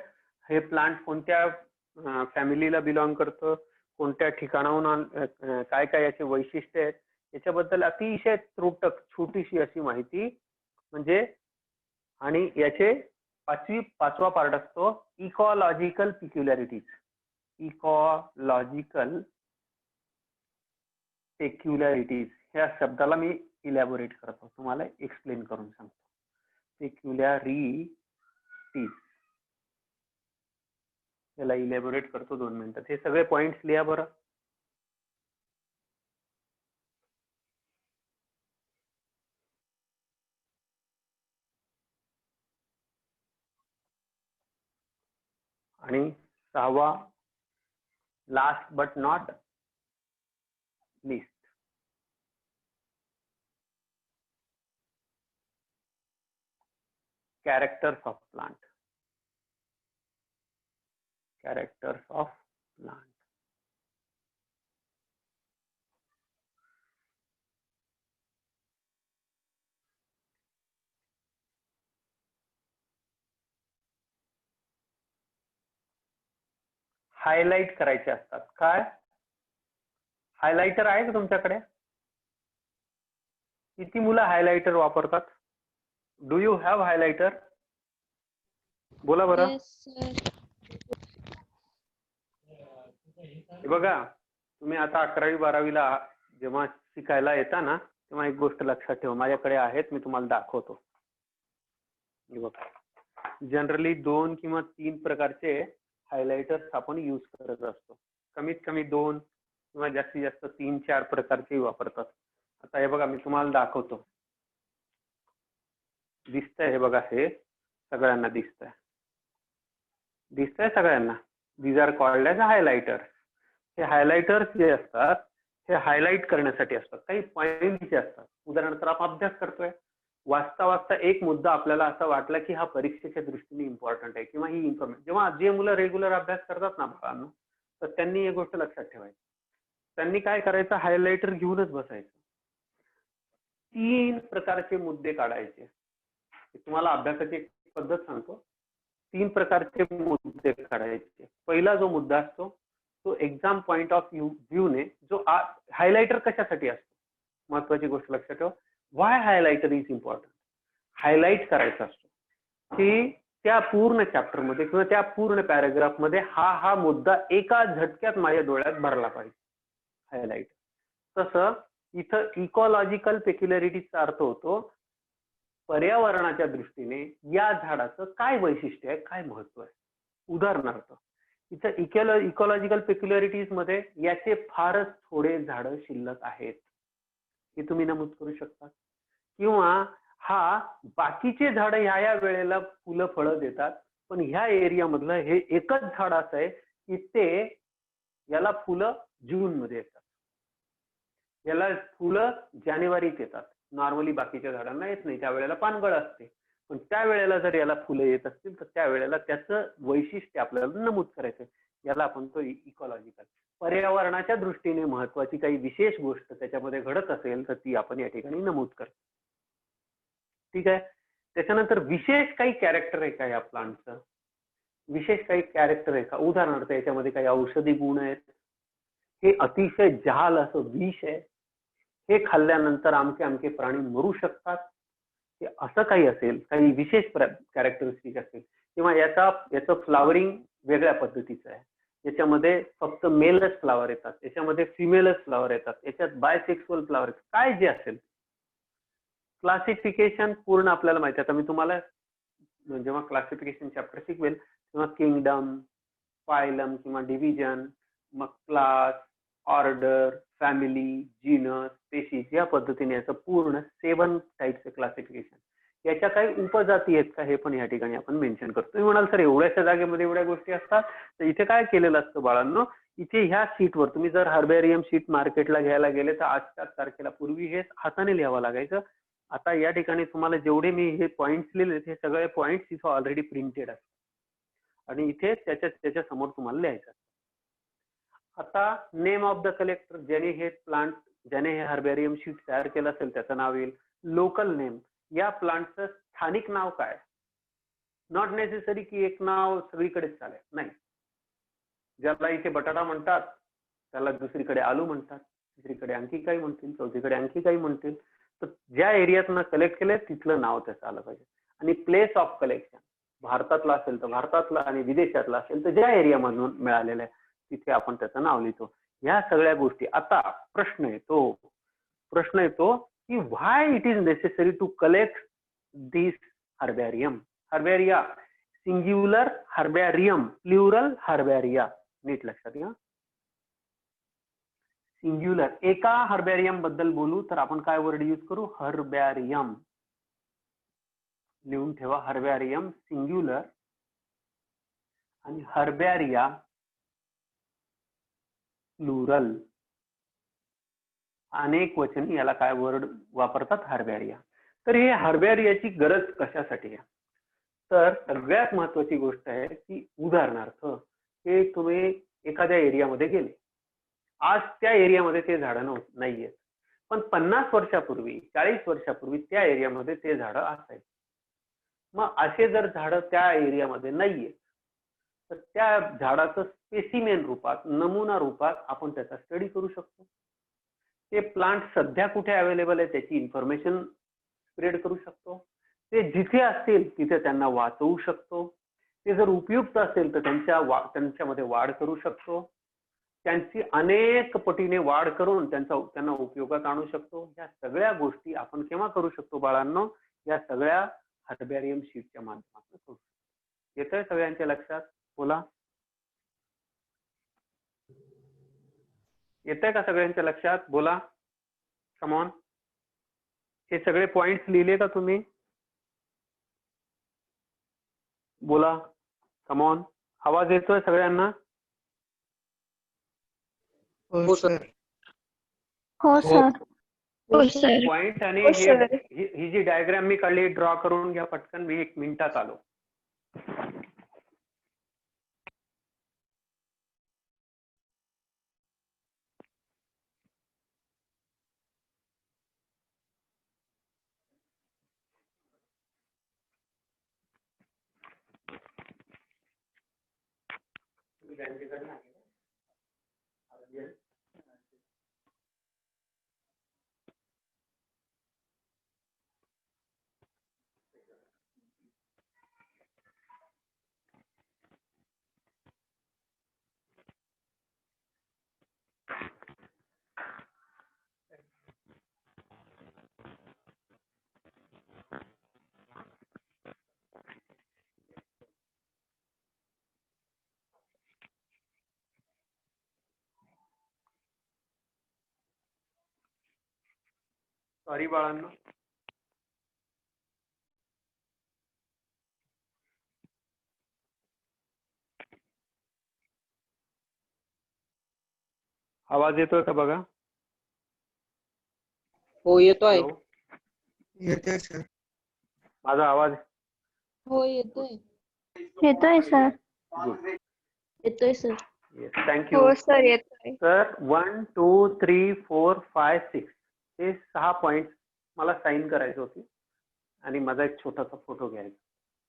Speaker 2: हे प्लांट कोणत्या फॅमिलीला बिलॉंग करतं, कोणत्या ठिकाणाहून, काय काय याचे वैशिष्ट्य आहेत, याच्याबद्दल अतिशय त्रुटक छोटीशी अशी माहिती म्हणजे. आणि याचे पाचवा पार्ट असतो इकॉलॉजिकल पिक्युलॅरिटीज. इकॉलॉजिकल पेक्युलॅरिटीज ह्या शब्दाला मी इलॅबोरेट करतो, तुम्हाला एक्सप्लेन करून सांगतो. पेक्युलॅरिटीज याला इलॅबोरेट करतो 2 मिनिटात. हे सगळे पॉइंट्स लिहा बरं. आणि 6वा last but not least. Characters of plant. Characters of plant. Highlight करायचे असतात. काय हायलाइटर आहे का तुमच्याकडे? किती मुलं हायलाइटर वापरतात? Do you have highlighter? बोला बरं. हे बघा, तुम्ही आता 11वी 12वीला जेव्हा शिकायला येता ना, तेव्हा एक गोष्ट लक्षात ठेवा. माझ्याकडे आहेत, मी तुम्हाला दाखवतो. हे बघा, जनरली 2 किंवा 3 प्रकारचे हायलाइटर्स आपण यूज करत असतो. कमीत कमी 2 किंवा जास्तीत जास्त 3-4 प्रकारचे वापरतात. आता हे बघा, मी तुम्हाला दाखवतो. दिसतंय हे बघा, हे सगळ्यांना दिसतंय. दिसतंय सगळ्यांना. These are called as highlighters. हे हायलाइटर्स जे असतात हे हायलाइट करण्यासाठी असतात. काही पॉइंटचे असतात. उदाहरणार्थ आपण अभ्यास करतोय, वाचता वाचता एक मुद्दा आपल्याला असा वाटला की हा परीक्षेच्या दृष्टीने इम्पॉर्टंट आहे किंवा ही इन्फॉर्मेशन. जेव्हा जे मुलं रेग्युलर अभ्यास करतात ना बाळांनो, तर त्यांनी एक गोष्ट लक्षात ठेवायची. त्यांनी काय करायचं, हायलाइटर घेऊनच बसायचं. 3 प्रकारचे मुद्दे काढायचे. तुम्हाला अभ्यासाची एक पद्धत सांगतो. 3 प्रकारचे मुद्दे काढायचे. पहिला जो मुद्दा असतो तो एक्झाम पॉइंट ऑफ व्ह्यूने जो हायलाइटर कशासाठी असतो, महत्वाची गोष्ट लक्षात ठेवा. व्हाय हायलाइटर इज इम्पॉर्टंट. हायलाइट करायचा असतो की त्या पूर्ण चॅप्टर मध्ये किंवा त्या पूर्ण पॅराग्राफ मध्ये हा मुद्दा एका झटक्यात माझ्या डोळ्यात भरला पाहिजे. हायलाइट. तसं इथं इकॉलॉजिकल पेक्युलॅरिटीचा अर्थ होतो पर्यावरणाच्या दृष्टीने या झाडाचं काय वैशिष्ट्य आहे, काय महत्व आहे. उदाहरणार्थ इथं इकॉलॉजिकल पेक्युलॅरिटीज मध्ये याचे फारच थोडे झाडं शिल्लक आहेत हे तुम्ही नमूद करू शकता. किंवा हा बाकीचे झाडं ह्या वेळेला फुलं फळं देतात, पण ह्या एरिया मधलं हे एकच झाड असं आहे की ते याला फुलं जून मध्ये येतात, याला फुलं जानेवारीत येतात. नॉर्मली बाकीच्या झाडांना येत नाही, त्यावेळेला पानगळ असते. पण त्यावेळेला जर याला फुलं येत असतील तर त्यावेळेला त्याचं वैशिष्ट्य आपल्याला नमूद करायचं. याला आपण तो इकॉलॉजिकल. पर्यावरणाच्या दृष्टीने महत्वाची काही विशेष गोष्ट त्याच्यामध्ये घडत असेल तर ती आपण या ठिकाणी नमूद करतो. ठीक आहे. त्याच्यानंतर विशेष काही कॅरेक्टर आहे का या प्लांटचं, विशेष काही कॅरेक्टर आहे का. उदाहरणार्थ याच्यामध्ये काही औषधी गुण आहेत, हे अतिशय जहाल असं विष आहे, हे खाल्ल्यानंतर आमके प्राणी मरू शकतात, हे असं काही असेल, काही विशेष कॅरेक्टरिस्टिक असेल. किंवा याचं फ्लावरिंग वेगळ्या पद्धतीचं आहे, याच्यामध्ये फक्त मेलच फ्लावर येतात, याच्यामध्ये फिमेलच फ्लावर येतात, याच्यात बायसेक्सुअल फ्लावर येतात, काय जे असेल. क्लासिफिकेशन पूर्ण आपल्याला माहिती आहे. आता मी तुम्हाला जेव्हा क्लासिफिकेशन चॅप्टर शिकवेल तेव्हा किंगडम, फायलम किंवा डिव्हिजन, मग class, order, family, genus, species या पद्धतीने याचं पूर्ण 7 टाईपचे क्लासिफिकेशन. याच्या काही उपजाती आहेत का हे पण या ठिकाणी आपण मेन्शन करतो. तुम्ही म्हणाल सर एवढ्याशा जागेमध्ये एवढ्या गोष्टी असतात, तर इथे काय केलेलं असतं बाळांनो, इथे ह्या शीटवर तुम्ही जर हर्बेरियम शीट मार्केटला घ्यायला गेले तर आजच्या तारखेला पूर्वी हे हाताने लिहावं लागायचं. आता या ठिकाणी तुम्हाला जेवढे मी हे पॉइंट्स लिहिले हे सगळे पॉइंट्स इथं ऑलरेडी प्रिंटेड असतात आणि इथे त्याच्या समोर तुम्हाला लिहायचं. आता नेम ऑफ द कलेक्टर, ज्याने हे हर्बेरियम शीट तयार केलं असेल त्याचं नाव येईल. लोकल नेम, या प्लांटचं स्थानिक नाव काय. नॉट नेसेसरी की एक नाव सगळीकडेच चालेल, नाही. ज्याला इथे बटाटा म्हणतात त्याला दुसरीकडे आलू म्हणतात, तिसरीकडे आणखी काही म्हणतील, चौथीकडे आणखी काही म्हणतील. तर ज्या एरियातनं कलेक्ट केलंय तिथलं नाव त्याचं आलं पाहिजे. आणि प्लेस ऑफ कलेक्शन, भारतातला असेल तर भारतातला आणि विदेशातला असेल तर ज्या एरियामधून मिळालेलं आहे तिथे आपण त्याचं नाव लिहितो. ह्या सगळ्या गोष्टी. आता प्रश्न येतो की why it is necessary to collect this herbarium. Herbaria singular, herbarium plural, herbaria. नीट लक्षात घ्या. सिंग्युलर एका हर्बेरियम बद्दल बोलू तर आपण काय वर्ड यूज करू, हर्बेरियम. लिहून ठेवा, हर्बेरियम सिंग्युलर आणि हर्बेरिया प्लुरल. अनेक वचनी याला काय वर्ड वापरतात, हर्बेरिया. तर हे हर्बेरियाची गरज कशासाठी आहे, तर सगळ्यात महत्वाची गोष्ट आहे की उदाहरणार्थ हे तुम्ही एखाद्या एरियामध्ये गेले, आज त्या एरियामध्ये ते झाडं नाहीयेत, पण 50 वर्षापूर्वी 40 वर्षापूर्वी त्या एरियामध्ये ते झाडं असायचे. मग असे जर झाडं त्या एरियामध्ये नाहीयेत तर त्या झाडाचं स्पेसिमेन रूपात, नमुना रूपात आपण त्याचा स्टडी करू शकतो. ते प्लांट सध्या कुठे अवेलेबल आहे त्याची इन्फॉर्मेशन स्प्रेड करू शकतो. ते जिथे असतील तिथे त्यांना वाचवू शकतो. ते जर उपयुक्त असेल तर त्यांच्यामध्ये वाढ करू शकतो. त्यांची अनेक पटीने वाढ करून त्यांना उपयोगात आणू शकतो. या सगळ्या गोष्टी आपण केव्हा करू शकतो बाळांनो, या सगळ्या हर्बेरियम शीटच्या माध्यमातून करू शकतो. येतंय सगळ्यांच्या लक्षात, बोला. येतंय का सगळ्यांच्या लक्षात, बोला. कमॉन. हे सगळे पॉइंट्स लिहिले का तुम्ही, बोला. कमॉन. आवाज येतोय सगळ्यांना.
Speaker 5: हो सर.
Speaker 3: हो सर.
Speaker 2: पॉइंट आणि ही जी डायग्राम मी काढली ड्रॉ करून घ्या पटकन. मी 1 मिनिटात आलो. सॉरी बाळांनो. आवाज येतोय का बघा.
Speaker 5: हो येतोय.
Speaker 4: येतोय सर.
Speaker 2: माझा आवाज
Speaker 5: हो येतोय.
Speaker 3: येतोय सर.
Speaker 5: येतोय सर.
Speaker 2: थँक्यू.
Speaker 3: हो सर येतोय.
Speaker 2: तर 1 2 3 4 5 6 हे 6 पॉइंट मला साईन करायचे होते आणि माझा एक छोटासा फोटो घ्यायचा.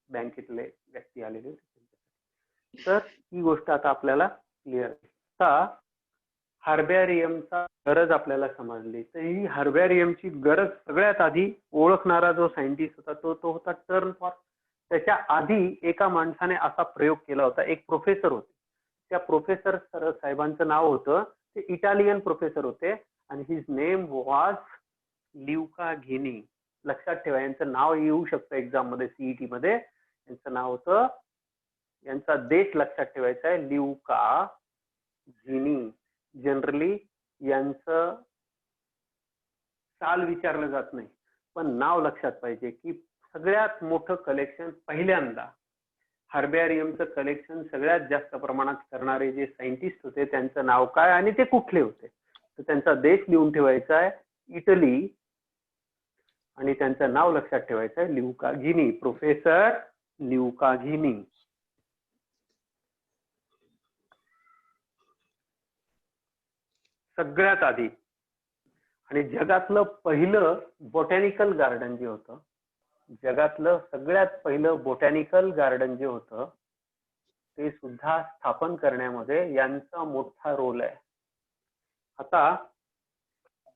Speaker 2: बँकेतले व्यक्ती आलेले होते. तर ही गोष्ट आता आपल्याला क्लिअर. आता हर्बेरियमचा गरज आपल्याला समजली. तर ही हर्बेरियमची गरज सगळ्यात आधी ओळखणारा जो सायंटिस्ट होता तो होता टर्नफॉर्ड. त्याच्या आधी एका माणसाने असा प्रयोग केला होता. एक प्रोफेसर होते. त्या प्रोफेसर साहेबांचं नाव होतं, ते इटालियन प्रोफेसर होते आणि हिज नेम वॉज ल्युका घिनी. लक्षात ठेवा, यांचं नाव येऊ शकतं एक्झाम मध्ये, सीईटी मध्ये. यांचं नाव होतं, यांचा देश लक्षात ठेवायचा आहे, ल्युका घिनी. जनरली यांचं साल विचारलं जात नाही, पण नाव लक्षात पाहिजे की सगळ्यात मोठं कलेक्शन पहिल्यांदा हर्बॅरियमचं कलेक्शन सगळ्यात जास्त प्रमाणात करणारे जे सायंटिस्ट होते त्यांचं नाव काय आणि ते कुठले होते. तर त्यांचा देश लिहून ठेवायचा आहे इटली आणि त्यांचं नाव लक्षात ठेवायचं आहे ल्युकाघिनी, प्रोफेसर ल्युकाघिनी. सगळ्यात आधी आणि जगातलं पहिलं बॉटॅनिकल गार्डन जे होतं, जगातलं सगळ्यात पहिलं बॉटॅनिकल गार्डन जे होतं ते सुद्धा स्थापन करण्यामध्ये यांचा मोठा रोल आहे. आता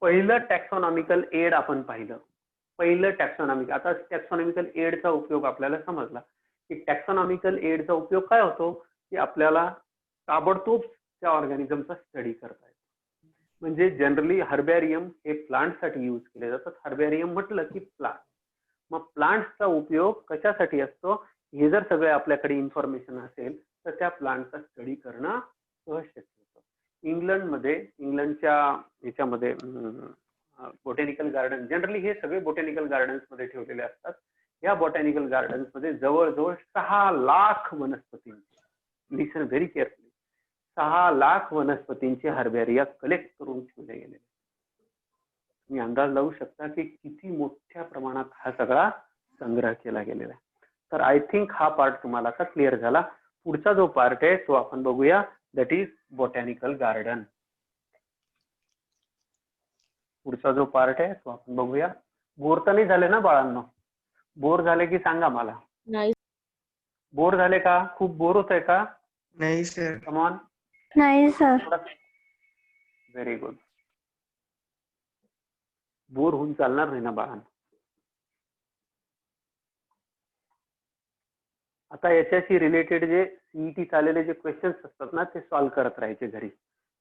Speaker 2: पहिलं टॅक्सॉनॉमिकल एड आपण पाहिलं. पहिलं टॅक्सॉनॉमिकल, आता टॅक्सॉनॉमिकल एडचा उपयोग आपल्याला समजला की टॅक्सॉनॉमिकल एडचा उपयोग काय होतो की आपल्याला ताबडतोब त्या ऑर्गॅनिझमचा स्टडी करता येतो. म्हणजे जनरली हर्बॅरियम हे प्लांटसाठी यूज केले जातात. हर्बॅरियम म्हटलं की प्लांट, मग प्लांट्सचा उपयोग कशासाठी असतो हे जर सगळे आपल्याकडे इन्फॉर्मेशन असेल तर त्या प्लांटचा स्टडी करणं सहज शक्य होतं. इंग्लंडच्या याच्यामध्ये बॉटॅनिकल गार्डन, जनरली हे सगळे बॉटॅनिकल गार्डन्स मध्ये ठेवलेले असतात. या बॉटॅनिकल गार्डन्स मध्ये जवळजवळ 6 लाख वनस्पतींचे, लिसन व्हेरी केअरफुली, 6 लाख वनस्पतींचे हर्बॅरिया कलेक्ट करून ठेवले गेले. तुम्ही अंदाज लावू शकता की किती मोठ्या प्रमाणात हा सगळा संग्रह केला गेलेला आहे. तर आय थिंक हा पार्ट तुम्हाला आता क्लिअर झाला. पुढचा जो पार्ट आहे तो आपण बघूया, दॅट इज बॉटॅनिकल गार्डन. पुढचा जो पार्ट आहे तो आपण बघूया. बोर तर नाही झाले ना बाळांनो? बोर झाले की सांगा मला.
Speaker 5: नाही.
Speaker 2: बोर झाले का? खूप बोर होत आहे का?
Speaker 4: नाही सर.
Speaker 2: Come on.
Speaker 3: नाही सर.
Speaker 2: Very good. बोर होऊन चालणार नाही ना बाळांनो? आता याच्याशी रिलेटेड जे सीईटी चाललेले जे क्वेश्चन्स असतात ना ते सॉल्व्ह करत राहायचे घरी,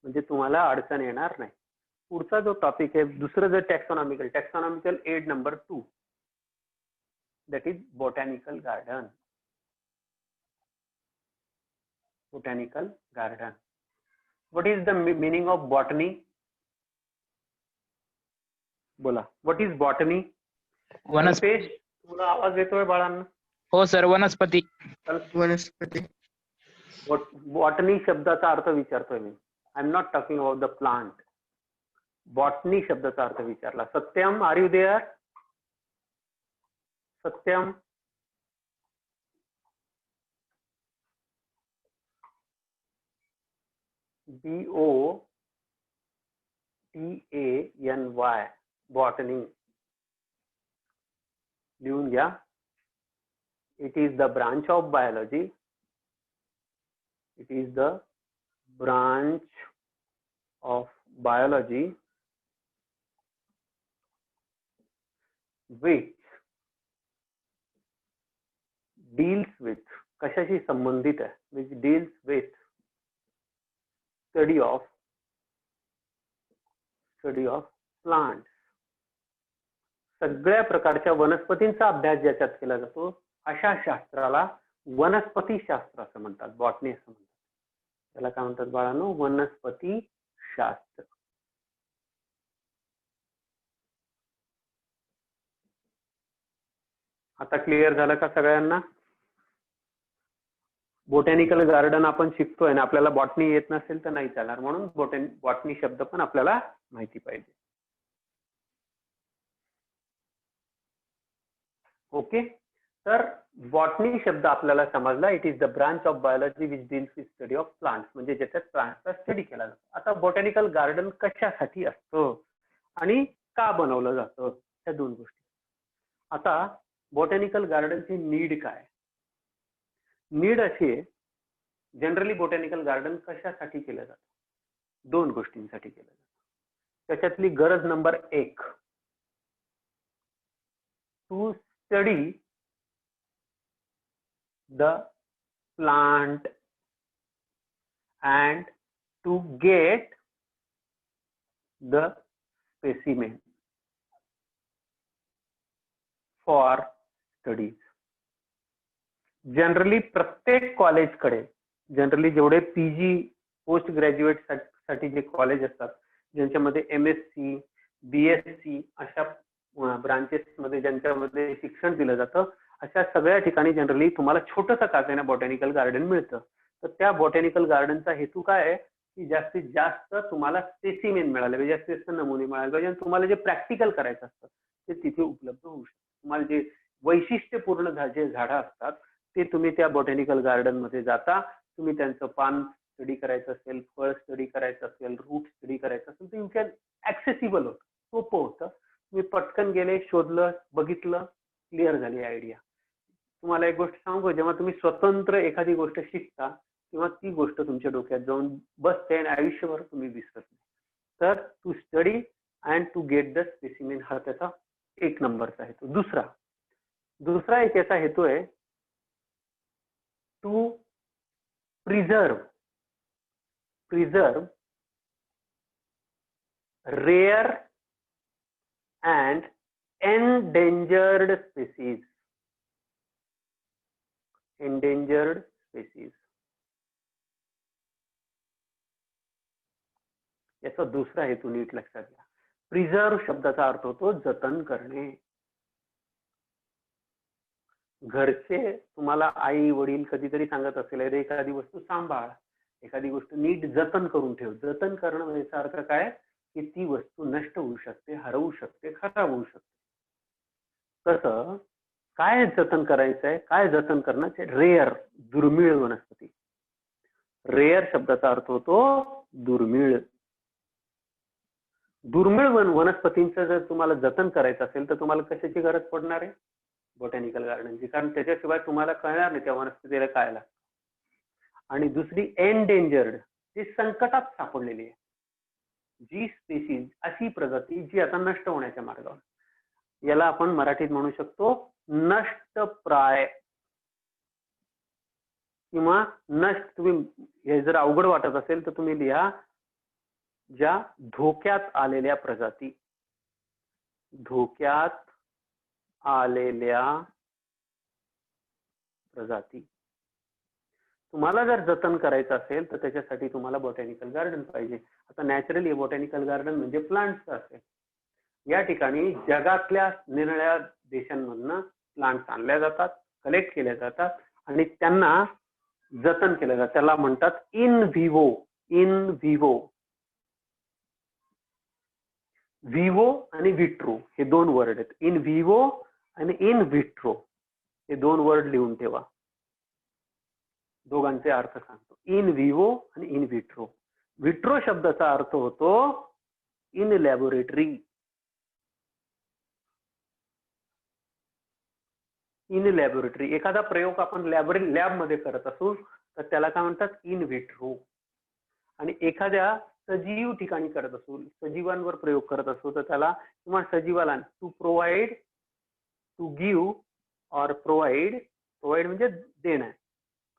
Speaker 2: म्हणजे तुम्हाला अडचण येणार नाही. पुढचा जो टॉपिक आहे दुसरं जर taxonomical aid number 2, that is botanical garden. Botanical garden. What is the meaning of botany? बोला, व्हॉट इज बॉटनी?
Speaker 6: वनस्पती.
Speaker 2: तुला आवाज येतोय बाळांना?
Speaker 6: हो सर, वनस्पती.
Speaker 4: वनस्पती.
Speaker 2: बॉटनी शब्दाचा अर्थ विचारतोय मी. I am not talking about the plant. Botany शब्दाचा अर्थ विचारला. Satyam, are you there? Satyam, BOTANY, botany. लिहून घ्या. It is the branch of biology. It is the branch of biology which deals with, कशाशी संबंधित आहे, which deals with study of plants. सगळ्या प्रकारच्या वनस्पतींचा अभ्यास ज्याच्यात केला जातो अशा शास्त्राला वनस्पती शास्त्र असं म्हणतात, बॉटनी असं म्हणतात. त्याला काय म्हणतात बाळांनो? वनस्पती शास्त्र. आता क्लिअर झालं का सगळ्यांना? बॉटॅनिकल गार्डन आपण शिकतोय ना, आपल्याला बॉटनी येत नसेल तर नाही चालणार, म्हणून बॉटनी शब्द पण आपल्याला माहिती पाहिजे. ओके, तर बॉटनी शब्द आपल्याला समजला. It is the branch of biology which deals with study of plants, म्हणजे ज्याच्यात प्लांट्सचा स्टडी केला जातो. आता बॉटॅनिकल गार्डन कशासाठी असतं आणि का बनवलं जातं, त्या दोन गोष्टी. आता बॉटॅनिकल गार्डनची नीड काय? नीड अशी आहे, जनरली बॉटॅनिकल गार्डन कशासाठी केलं जातं? दोन गोष्टींसाठी केलं जातं. त्याच्यातली गरज number 1, to study the plant and to get the specimen for studies. Generally प्रत्येक कॉलेजकडे, जनरली जेवढे PG पोस्ट ग्रॅज्युएट साठी जे कॉलेज असतात, ज्यांच्यामध्ये MSc, BSc अशा ब्रांचेस मध्ये ज्यांच्यामध्ये शिक्षण दिलं जातं, अशा सगळ्या ठिकाणी जनरली तुम्हाला छोटंसं का ना बॉटॅनिकल गार्डन मिळतं. तर त्या बॉटॅनिकल गार्डनचा हेतू काय आहे की जास्तीत जास्त तुम्हाला स्पेसिमेन मिळाले पाहिजे, जास्तीत जास्त नमुने मिळाले पाहिजे आणि तुम्हाला जे प्रॅक्टिकल करायचं असतं ते तिथे उपलब्ध होऊ शकतं. तुम्हाला जे वैशिष्ट्यपूर्ण जे झाडं असतात ते तुम्ही त्या बॉटॅनिकल गार्डन मध्ये जाता, तुम्ही त्यांचं पान स्टडी करायचं असेल, फळ स्टडी करायचं असेल, रूट स्टडी करायचं असेल तर यू कॅन ऍक्सेसिबल होतं, सोपं होतं. तुम्ही पटकन गेले, शोधलं, बघितलं, क्लिअर झाली आयडिया. तुम्हाला एक गोष्ट सांगू, जेव्हा तुम्ही स्वतंत्र एखादी गोष्ट शिकता तेव्हा ती गोष्ट तुमच्या डोक्यात जाऊन बसते आणि आयुष्यभर तुम्ही विसरत नाही. तर to study and to get the specimen हा त्याचा एक नंबरचा हेतू. दुसरा एक याचा हेतू आहे to preserve rare and endangered species. याचा दुसरा हेतू नीट लक्षात घ्या. प्रिझर्व शब्दाचा अर्थ होतो जतन करणे. घरचे तुम्हाला आई वडील कधीतरी सांगत असेल अरे एखादी वस्तू सांभाळ, एखादी गोष्ट नीट जतन करून ठेव. जतन करणं याचा अर्थ काय की ती वस्तू नष्ट होऊ शकते, हरवू शकते, खराब होऊ शकते. तसं काय जतन करायचंय, काय जतन करणं, रेअर दुर्मिळ वनस्पती. रेअर शब्दाचा अर्थ होतो दुर्मिळ. दुर्मिळ वनस्पतींचं जर तुम्हाला जतन करायचं असेल तर तुम्हाला कशाची गरज पडणार आहे? बॉटॅनिकल गार्डनची, कारण त्याच्याशिवाय तुम्हाला कळणार नाही त्या वनस्पतीला काय लागतं. आणि दुसरी एंडेंजर्ड, जी संकटात सापडलेली आहे, जी स्पेसीज, अशी प्रजाती जी आता नष्ट होण्याच्या मार्गावर. याला आपण मराठीत म्हणू शकतो नष्टप्राय किंवा नष्ट. तुम्ही हे जर अवघड वाटत असेल तर तुम्ही लिहा ज्या धोक्यात आलेल्या प्रजाती. धोक्यात आलेल्या प्रजाती. तुम्हाला जर जतन करायचं असेल तर त्याच्यासाठी तुम्हाला बॉटॅनिकल गार्डन पाहिजे. आता नॅचरली बॉटॅनिकल गार्डन म्हणजे प्लांट्स असेल. या ठिकाणी जगातल्या निरनिराळ्या देशांमधनं प्लांट्स आणल्या जातात, कलेक्ट केल्या जातात आणि त्यांना जतन केलं जातं. त्याला म्हणतात इन व्हिवो. व्हिवो आणि विट्रो हे दोन वर्ड आहेत. इन व्हिवो आणि इन विट्रो हे दोन वर्ड लिहून ठेवा. दोघांचे अर्थ सांगतो. इन व्हिवो आणि इन विट्रो. विट्रो शब्दाचा अर्थ होतो इन लॅबोरेटरी. In laboratory. एखादा प्रयोग आपण लॅब मध्ये करत असू तर त्याला काय म्हणतात? In vitro. आणि एखाद्या सजीव ठिकाणी करत असू, सजीवांवर प्रयोग करत असू तर त्याला किंवा सजीवाला टू प्रोव्हाइड, टू गिव्ह और प्रोव्हाइड म्हणजे देणं,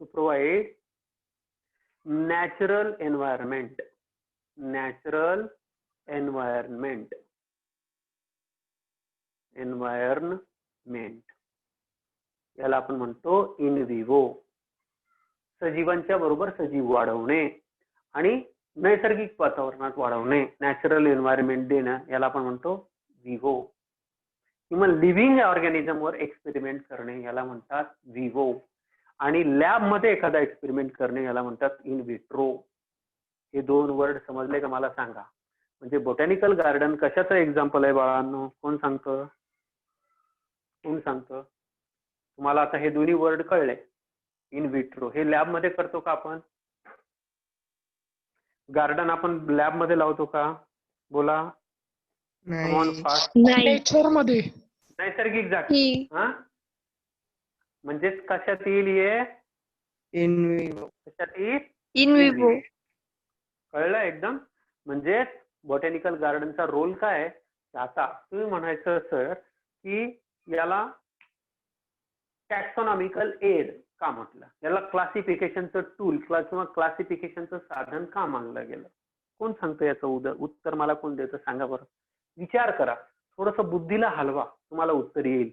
Speaker 2: टू प्रोव्हाइड नॅचरल एन्व्हायरमेंट. याला आपण म्हणतो इन व्हिवो. सजीवांच्या बरोबर सजीव वाढवणे आणि नैसर्गिक वातावरणात वाढवणे, नॅचरल एन्व्हायरमेंट देणं, याला आपण म्हणतो व्हिवो. किंवा लिव्हिंग ऑर्गॅनिझम वर एक्सपेरिमेंट करणे याला म्हणतात व्हिवो. आणि लॅब मध्ये एखादा एक्सपेरिमेंट करणे याला म्हणतात इन विट्रो. हे दोन वर्ड समजले का मला सांगा. म्हणजे बॉटॅनिकल गार्डन कशाचं एक्झाम्पल आहे बाळांनो? कोण सांगतं? तुम्हाला आता हे दोन्ही वर्ड कळले. इन विट्रो हे लॅब मध्ये करतो का आपण? गार्डन आपण लॅब मध्ये लावतो का? बोला.
Speaker 4: नाही.
Speaker 1: नेचर मध्ये,
Speaker 2: नैसर्गिक जागी. हा म्हणजेच कशात येईल हे?
Speaker 4: In vivo.
Speaker 2: कशात येईल?
Speaker 3: In vivo.
Speaker 2: कळलं एकदम. म्हणजे बॉटॅनिकल गार्डनचा रोल काय आहे? आता तुम्ही म्हणायचं सर की याला टॅक्सॉनॉमिकल एड का म्हटलं, याला क्लासिफिकेशनचं टूल किंवा क्लासिफिकेशनचं साधन का मानलं गेलं? कोण सांगतं याचं उत्तर? मला कोण देतं सांगा बरं. विचार करा, थोडस बुद्धीला हलवा, तुम्हाला उत्तर येईल.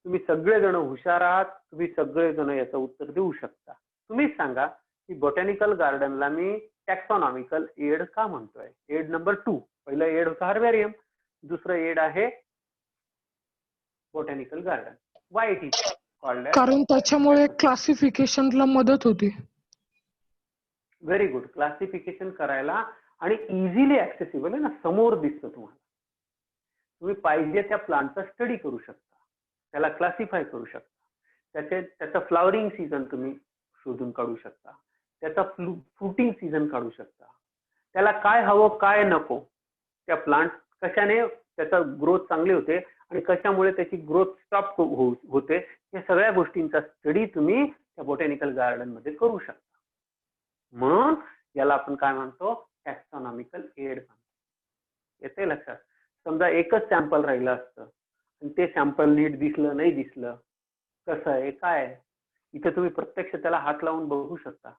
Speaker 2: तुम्ही सगळेजण हुशार आहात, तुम्ही सगळेजण याचं उत्तर देऊ शकता. तुम्हीच सांगा की बॉटॅनिकल गार्डनला मी टॅक्सॉनॉमिकल एड का म्हणतोय? Aid number 2. पहिलं एड होतं हर्बेरियम, दुसरं एड आहे botanical garden. Why it is called?
Speaker 1: कारण त्याच्यामुळे क्लासिफिकेशनला मदत होती.
Speaker 2: Very good. क्लासिफिकेशन करायला आणि इझिली ऍक्सेसिबल आहे ना, समोर दिसतं तुम्हाला. तुम्ही पाहिजे त्या प्लांटचा स्टडी करू शकता, त्याला क्लासिफाय करू शकता, त्याचं फ्लॉवरिंग सीझन तुम्ही शोधून काढू शकता, त्याचा फ्रुटिंग सीझन काढू शकता, त्याला काय हवं काय नको, त्या प्लांट कशाने त्याचा ग्रोथ चांगली होते आणि कशामुळे त्याची ग्रोथ स्टॉप होते, या सगळ्या गोष्टींचा स्टडी तुम्ही त्या बोटॅनिकल गार्डन मध्ये करू शकता. म्हणून याला आपण काय म्हणतो? टॅक्सॉनॉमिकल एड म्हणतो. येते लक्षात? समजा एकच सॅम्पल राहिलं असतं आणि ते सॅम्पल नीट दिसलं नाही दिसलं, कसं आहे काय आहे, इथे तुम्ही प्रत्यक्ष त्याला हात लावून बघू शकता.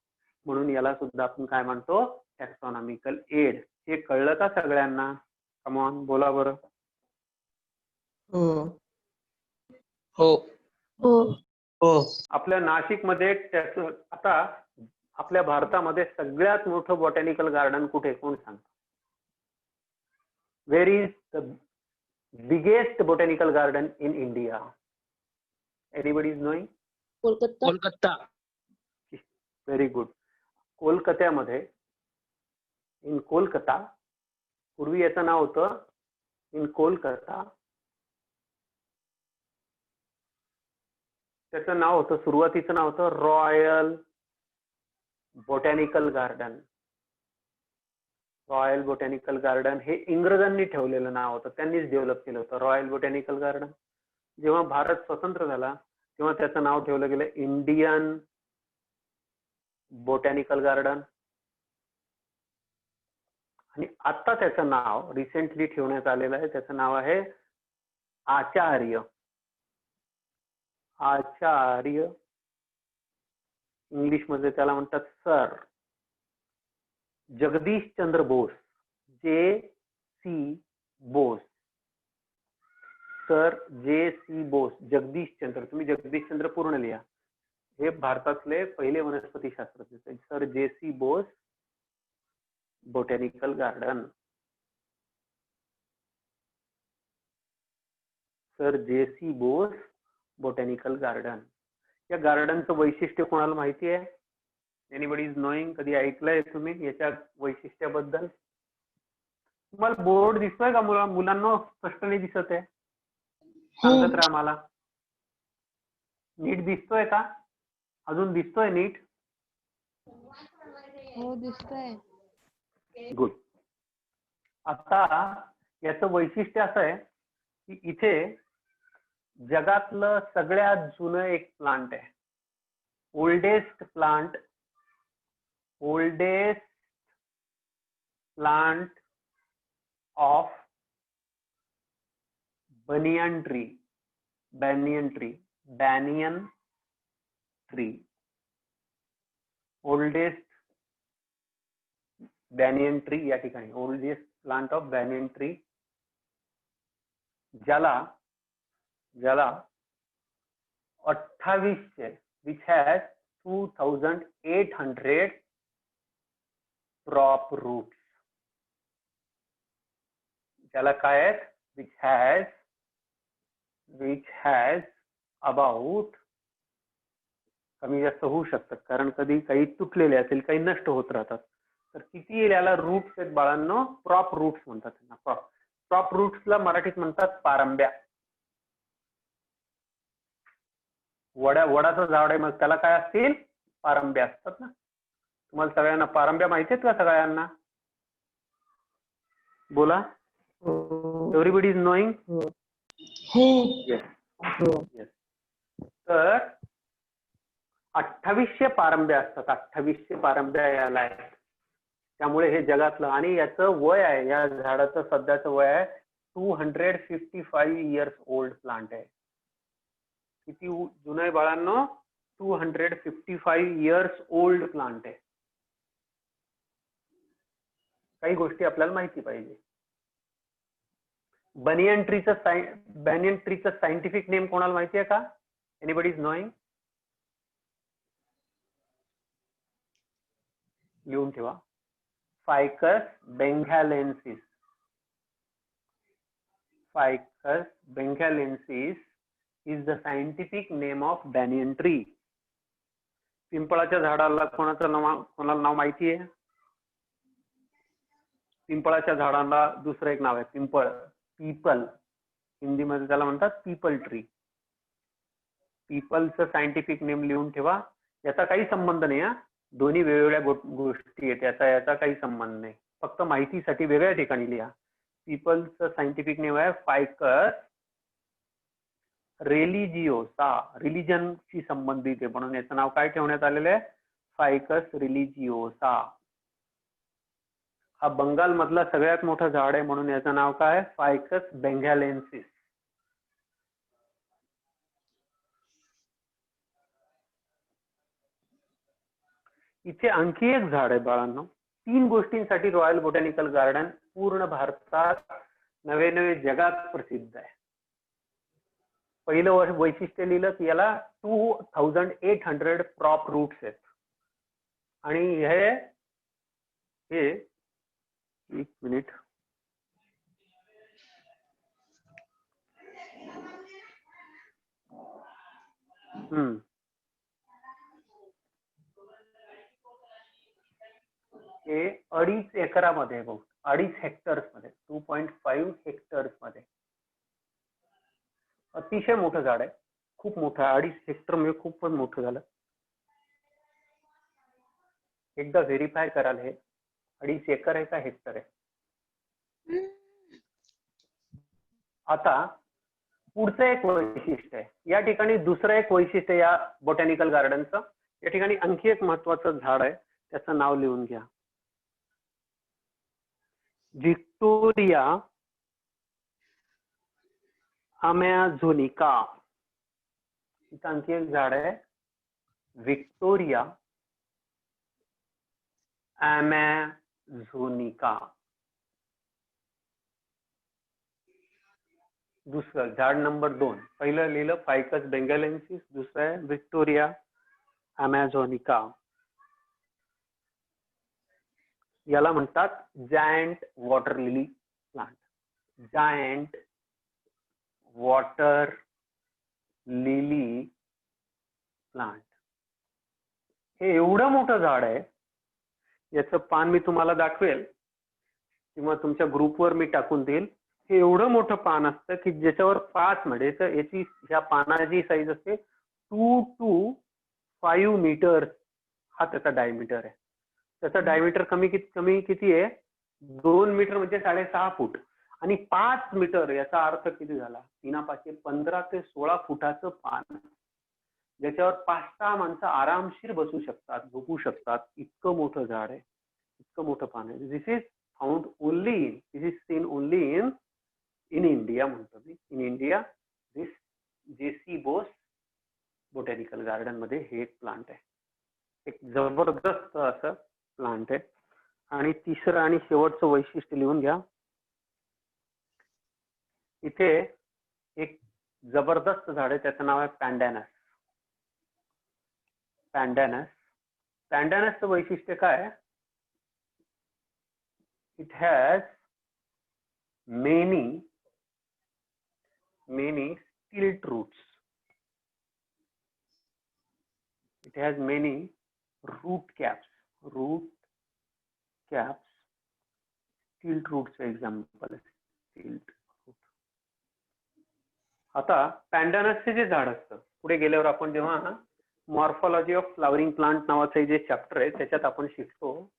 Speaker 2: म्हणून याला सुद्धा आपण काय म्हणतो? Taxonomical aid. हे कळलं का सगळ्यांना? कमॉन बोला बरं.
Speaker 4: हो.
Speaker 6: हो.
Speaker 3: हो.
Speaker 4: हो.
Speaker 2: आपल्या नाशिकमध्ये आता आपल्या भारतामध्ये सगळ्यात मोठं बॉटॅनिकल गार्डन कुठे? कोण सांगतं? Where is the biggest botanical garden in India? Anybody is knowing?
Speaker 5: Kolkata.
Speaker 6: Kolkata.
Speaker 2: Very good. कोलकात्यामध्ये, इन कोलकाता, पूर्वी याचं नाव होतं इन कोलकाता, त्याचं नाव होतं, सुरुवातीचं नाव होतं royal botanical garden. Royal botanical garden हे इंग्रजांनी ठेवलेलं नाव होतं, त्यांनीच डेव्हलप केलं होतं रॉयल बोटॅनिकल गार्डन. जेव्हा भारत स्वतंत्र झाला तेव्हा त्याचं नाव ठेवलं गेलं इंडियन बोटॅनिकल गार्डन. आणि आता त्याचं नाव रिसेंटली ठेवण्यात आलेलं आहे, त्याचं नाव आहे आचार्य. आचार्य इंग्लिश मध्ये त्याला म्हणतात sir Jagadish Chandra Bose, J.C. Bose. Sir J.C. Bose, Jagadish Chandra. तुम्ही जगदीश चंद्र पूर्ण लिहा. हे भारतातले पहिले वनस्पती शास्त्रज्ञ, sir J.C. Bose botanical garden. Sir J.C. Bose botanical garden. या गार्डनचं वैशिष्ट्य कोणाला माहिती आहे? Anybody is knowing? कधी ऐकलंय तुम्ही याच्या वैशिष्ट्याबद्दल? तुम्हाला बोर्ड दिसतोय का मुलांना? स्पष्ट नाही दिसत आहे? सांगत राहा मला. नीट दिसतोय का? अजून दिसतोय नीट?
Speaker 5: हो दिसतंय.
Speaker 2: गुड. आता याचं वैशिष्ट्य असं आहे की इथे जगातलं सगळ्यात जुनं एक प्लांट आहे. Oldest plant of banyan tree. Oldest banyan tree या ठिकाणी, oldest plant of banyan tree, ज्याला 2800 which has 2800 prop roots. ज्याला काय आहेत? which has about, कमी जास्त होऊ शकतात कारण कधी काही तुटलेले असेल, काही नष्ट होत राहतात. तर किती येईल याला? रूट्स आहेत बाळांनो, प्रॉप रूट्स म्हणतात त्यांना. प्रॉप रूट्सला मराठीत म्हणतात पारंब्या. वडाचं झाड आहे, मग त्याला काय असतील? पारंब्या असतात ना. तुम्हाला सगळ्यांना पारंब्या माहिती आहेत का? सगळ्यांना बोला. Everybody is knowing?
Speaker 1: हो.
Speaker 2: येस. तर 2800 पारंब्या असतात. 2800 पारंब्या याला आहेत. त्यामुळे हे जगातलं, आणि याचं वय आहे, या झाडाचं सध्याचं वय आहे 255 इयर्स ओल्ड प्लांट आहे. किती जुनं आहे बाळांनो? 255 इयर्स ओल्ड प्लांट आहे. काही गोष्टी आपल्याला माहिती पाहिजे. बनियन ट्रीचं सायंटिफिक नेम कोणाला माहिती आहे का? Anybody is knowing? लिहून ठेवा. Ficus benghalensis. Ficus benghalensis is the scientific name of banyan tree. पिंपळाच्या झाडाला कोणाला नाव माहिती आहे? पिंपळाच्या झाडाला दुसरं एक नाव आहे पिंपळ, पीपल. हिंदीमध्ये त्याला म्हणतात पीपल ट्री. पीपलचं सायंटिफिक नेम लिहून ठेवा. याचा काही संबंध नाही हा, दोन्ही वेगवेगळ्या गोष्टी आहेत, याचा काही संबंध नाही, फक्त माहितीसाठी वेगळ्या ठिकाणी लिहा. पीपलचं सायंटिफिक नेम आहे फायकस रिलिजिओसा. रिलिजनशी संबंधित आहे म्हणून याचं नाव काय ठेवण्यात आलेलं आहे? फायकस रिलिजिओसा. हा बंगाल मधला सगळ्यात मोठं झाड आहे म्हणून याचं नाव काय? फायकस बेंगॅलेन्सिस. इथे आणखी एक झाड आहे बाळांनो. 3 गोष्टींसाठी रॉयल बोटॅनिकल गार्डन पूर्ण भारतात नवे जगात प्रसिद्ध आहे. पहिलं वैशिष्ट्य लिहिलं की याला 2800 प्रॉप रूट्स आहेत. आणि हे एक मिनिट, हे 2.5 एकरामध्ये बघ, 2.5 हेक्टर्स मध्ये, 2.5 हेक्टर्स मध्ये अतिशय मोठं झाड आहे. खूप मोठं आहे. 2.5 हेक्टर म्हणजे खूपच मोठं झालं. एकदा व्हेरीफाय कराल हे 2.5 एकर आहे का हेक्टर आहे. आता पुढचं एक वैशिष्ट्य आहे या ठिकाणी, दुसरं एक वैशिष्ट्य या बोटॅनिकल गार्डनचं. या ठिकाणी आणखी एक महत्वाचं झाड आहे, त्याचं नाव लिहून घ्या. व्हिक्टोरिया अमेझोनिका. इथं आणखी एक झाड आहे व्हिक्टोरिया अमेझोनिका. दुसरं झाड नंबर 2, पहिलं लिहिलं फायकस बेंगॅलेन्सिस, दुसरं आहे व्हिक्टोरिया अमेझोनिका. याला म्हणतात giant water lily plant. Giant water lily plant. हे एवढं मोठं झाड आहे, याचं पान मी तुम्हाला दाखवेल किंवा तुमच्या ग्रुपवर मी टाकून देईल. हे एवढं मोठं पान असतं की ज्याच्यावर 5 म्हणजे याची ह्या पानाची साईज असते 2 to 5 मीटर. हा त्याचा डायमीटर आहे. त्याचा डायमीटर कमी किती आहे? 2 मीटर म्हणजे 6.5 फूट. आणि 5 मीटर याचा अर्थ किती झाला? 3 15 ते 16 फुटाचं पान, ज्याच्यावर 5-6 माणसं आरामशीर बसू शकतात, झोपू शकतात. इतकं मोठं झाड आहे, इतकं मोठं पान आहे. This is found only, this is seen only in India म्हणतो मी. In India this JC Bose botanical garden मध्ये हे एक प्लांट आहे. एक जबरदस्त असं प्लांट आहे. आणि तिसरं आणि शेवटचं वैशिष्ट्य लिहून घ्या. इथे एक जबरदस्त झाड आहे, त्याचं नाव आहे पॅन्डॅनस. पॅन्डॅनस. पॅन्डॅनसचं वैशिष्ट्य काय? It has many stilt roots. It has many root caps. Stilt roots example. Stilt root. आता पॅन्डॅनसचे जे झाड असतं, पुढे गेल्यावर आपण जेव्हा मॉर्फॉलॉजी ऑफ फ्लावरिंग प्लांट नावाचं जे चॅप्टर आहे त्याच्यात आपण शिकतो,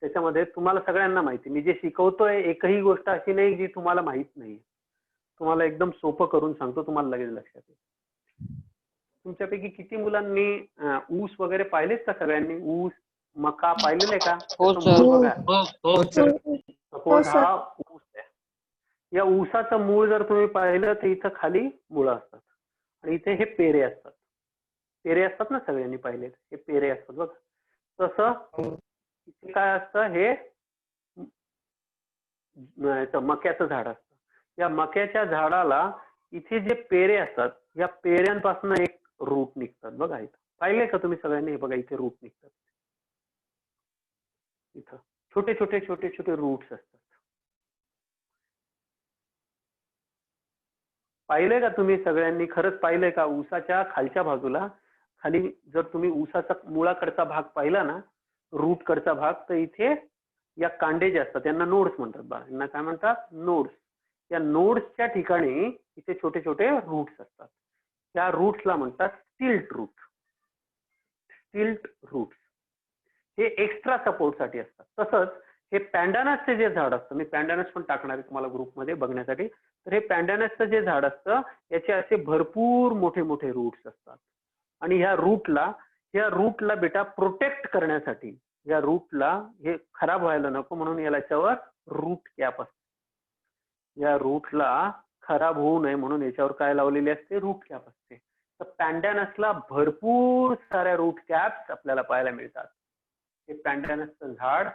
Speaker 2: त्याच्यामध्ये तुम्हाला सगळ्यांना माहिती, मी जे शिकवतोय एकही गोष्ट अशी नाही जी तुम्हाला माहित नाही. तुम्हाला एकदम सोपं करून सांगतो, तुम्हाला लगेच लक्षात येईल. तुमच्यापैकी किती मुलांनी ऊस वगैरे पाहिलेत का? सगळ्यांनी ऊस मका पाहिलेले का?
Speaker 6: हो सर.
Speaker 2: सपोज हा ऊस आहे. या ऊसाचं मूळ जर तुम्ही पाहिलं तर इथं खाली मुळं असतात आणि इथे हे पेरे असतात. पेरे असतात ना, सगळ्यांनी पाहिले हे पेरे असतात बघ. तसं इथे काय असतं? हे मक्याचं झाड असतं. या मक्याच्या झाडाला इथे जे पेरे असतात, या पेऱ्यांपासून एक रूट निघतात बघा. इथं पाहिले का तुम्ही सगळ्यांनी? हे बघा इथे रूट निघतात. इथं छोटे छोटे छोटे छोटे रूट्स असतात. पाहिलंय का तुम्ही सगळ्यांनी? खरंच पाहिलंय का? ऊसाच्या खालच्या बाजूला खाली जर तुम्ही ऊसाचा मुळाकडचा भाग पाहिला ना, रूट कडचा भाग, तर इथे या कांडे जे असतात त्यांना नोड्स म्हणतात बा. यांना काय म्हणतात? नोड्स. या नोड्सच्या ठिकाणी इथे छोटे छोटे रूट्स असतात. त्या रूट्सला म्हणतात स्टिल्ट रूट. स्टिल्ट रूट्स हे एक्स्ट्रा सपोर्टसाठी असतात. तसंच हे पॅन्डानसचे जे झाड असतं, मी पॅन्डानस पण टाकणार आहे तुम्हाला ग्रुपमध्ये बघण्यासाठी. तर हे पॅन्डानसचं जे झाड असतं याचे असे भरपूर मोठे मोठे रूट्स असतात. आणि ह्या रूटला बेटा प्रोटेक्ट करण्यासाठी, या रूटला हे खराब व्हायला नको म्हणून याच्यावर रूट कॅप असते. या रूटला खराब होऊ नये म्हणून याच्यावर काय लावलेली असते? रूट कॅप असते. तर पॅन्डानसला भरपूर साऱ्या रूट कॅप्स आपल्याला पाहायला मिळतात. हे पॅन्डानसचं झाड,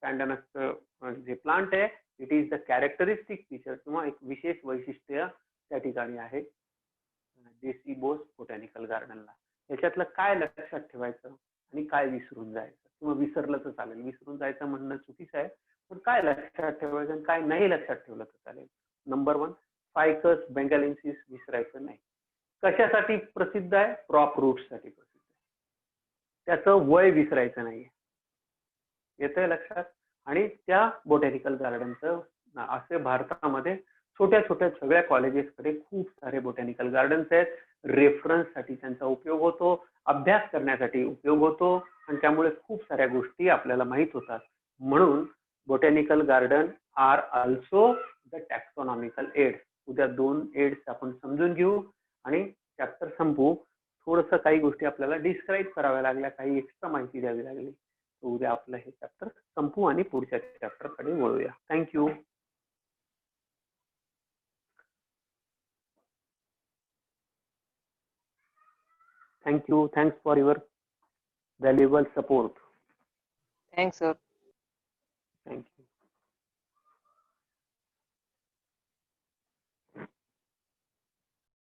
Speaker 2: पॅन्डानसचं जे प्लांट आहे, it is the characteristic feature किंवा एक विशेष वैशिष्ट्य त्या ठिकाणी आहे जे.सी. बोस बोटॅनिकल गार्डनला. याच्यातलं काय लक्षात ठेवायचं आणि काय विसरून जायचं, किंवा विसरलं तर चालेल, विसरून जायचं म्हणणं चुकीचं आहे, पण काय लक्षात ठेवायचं आणि काय नाही लक्षात ठेवलं तर चालेल. नंबर 1, फायकस बेंगालेन्सिस विसरायचं नाही. कशासाठी प्रसिद्ध आहे? क्रॉप रूट्ससाठी प्रसिद्ध आहे. त्याचं वय विसरायचं नाहीये. येतंय लक्षात? आणि त्या बोटॅनिकल गार्डनचं असे भारतामध्ये छोट्या छोट्या सगळ्या कॉलेजेसकडे खूप सारे बोटॅनिकल गार्डन्स आहेत. रेफरन्ससाठी त्यांचा उपयोग होतो, अभ्यास करण्यासाठी उपयोग होतो, आणि त्यामुळे खूप साऱ्या गोष्टी आपल्याला माहित होतात. म्हणून botanical garden are also the taxonomical aids. उद्या 2 एड्स आपण समजून घेऊ आणि चॅप्टर संपवू. थोडंसं काही गोष्टी आपल्याला डिस्क्राईब कराव्या लागल्या, काही एक्स्ट्रा माहिती द्यावी लागली. उद्या आपलं हे चॅप्टर संपवू आणि पुढच्या चॅप्टरकडे वळूया. Thank you. Thank you. Thanks for your valuable support.
Speaker 5: Thanks sir.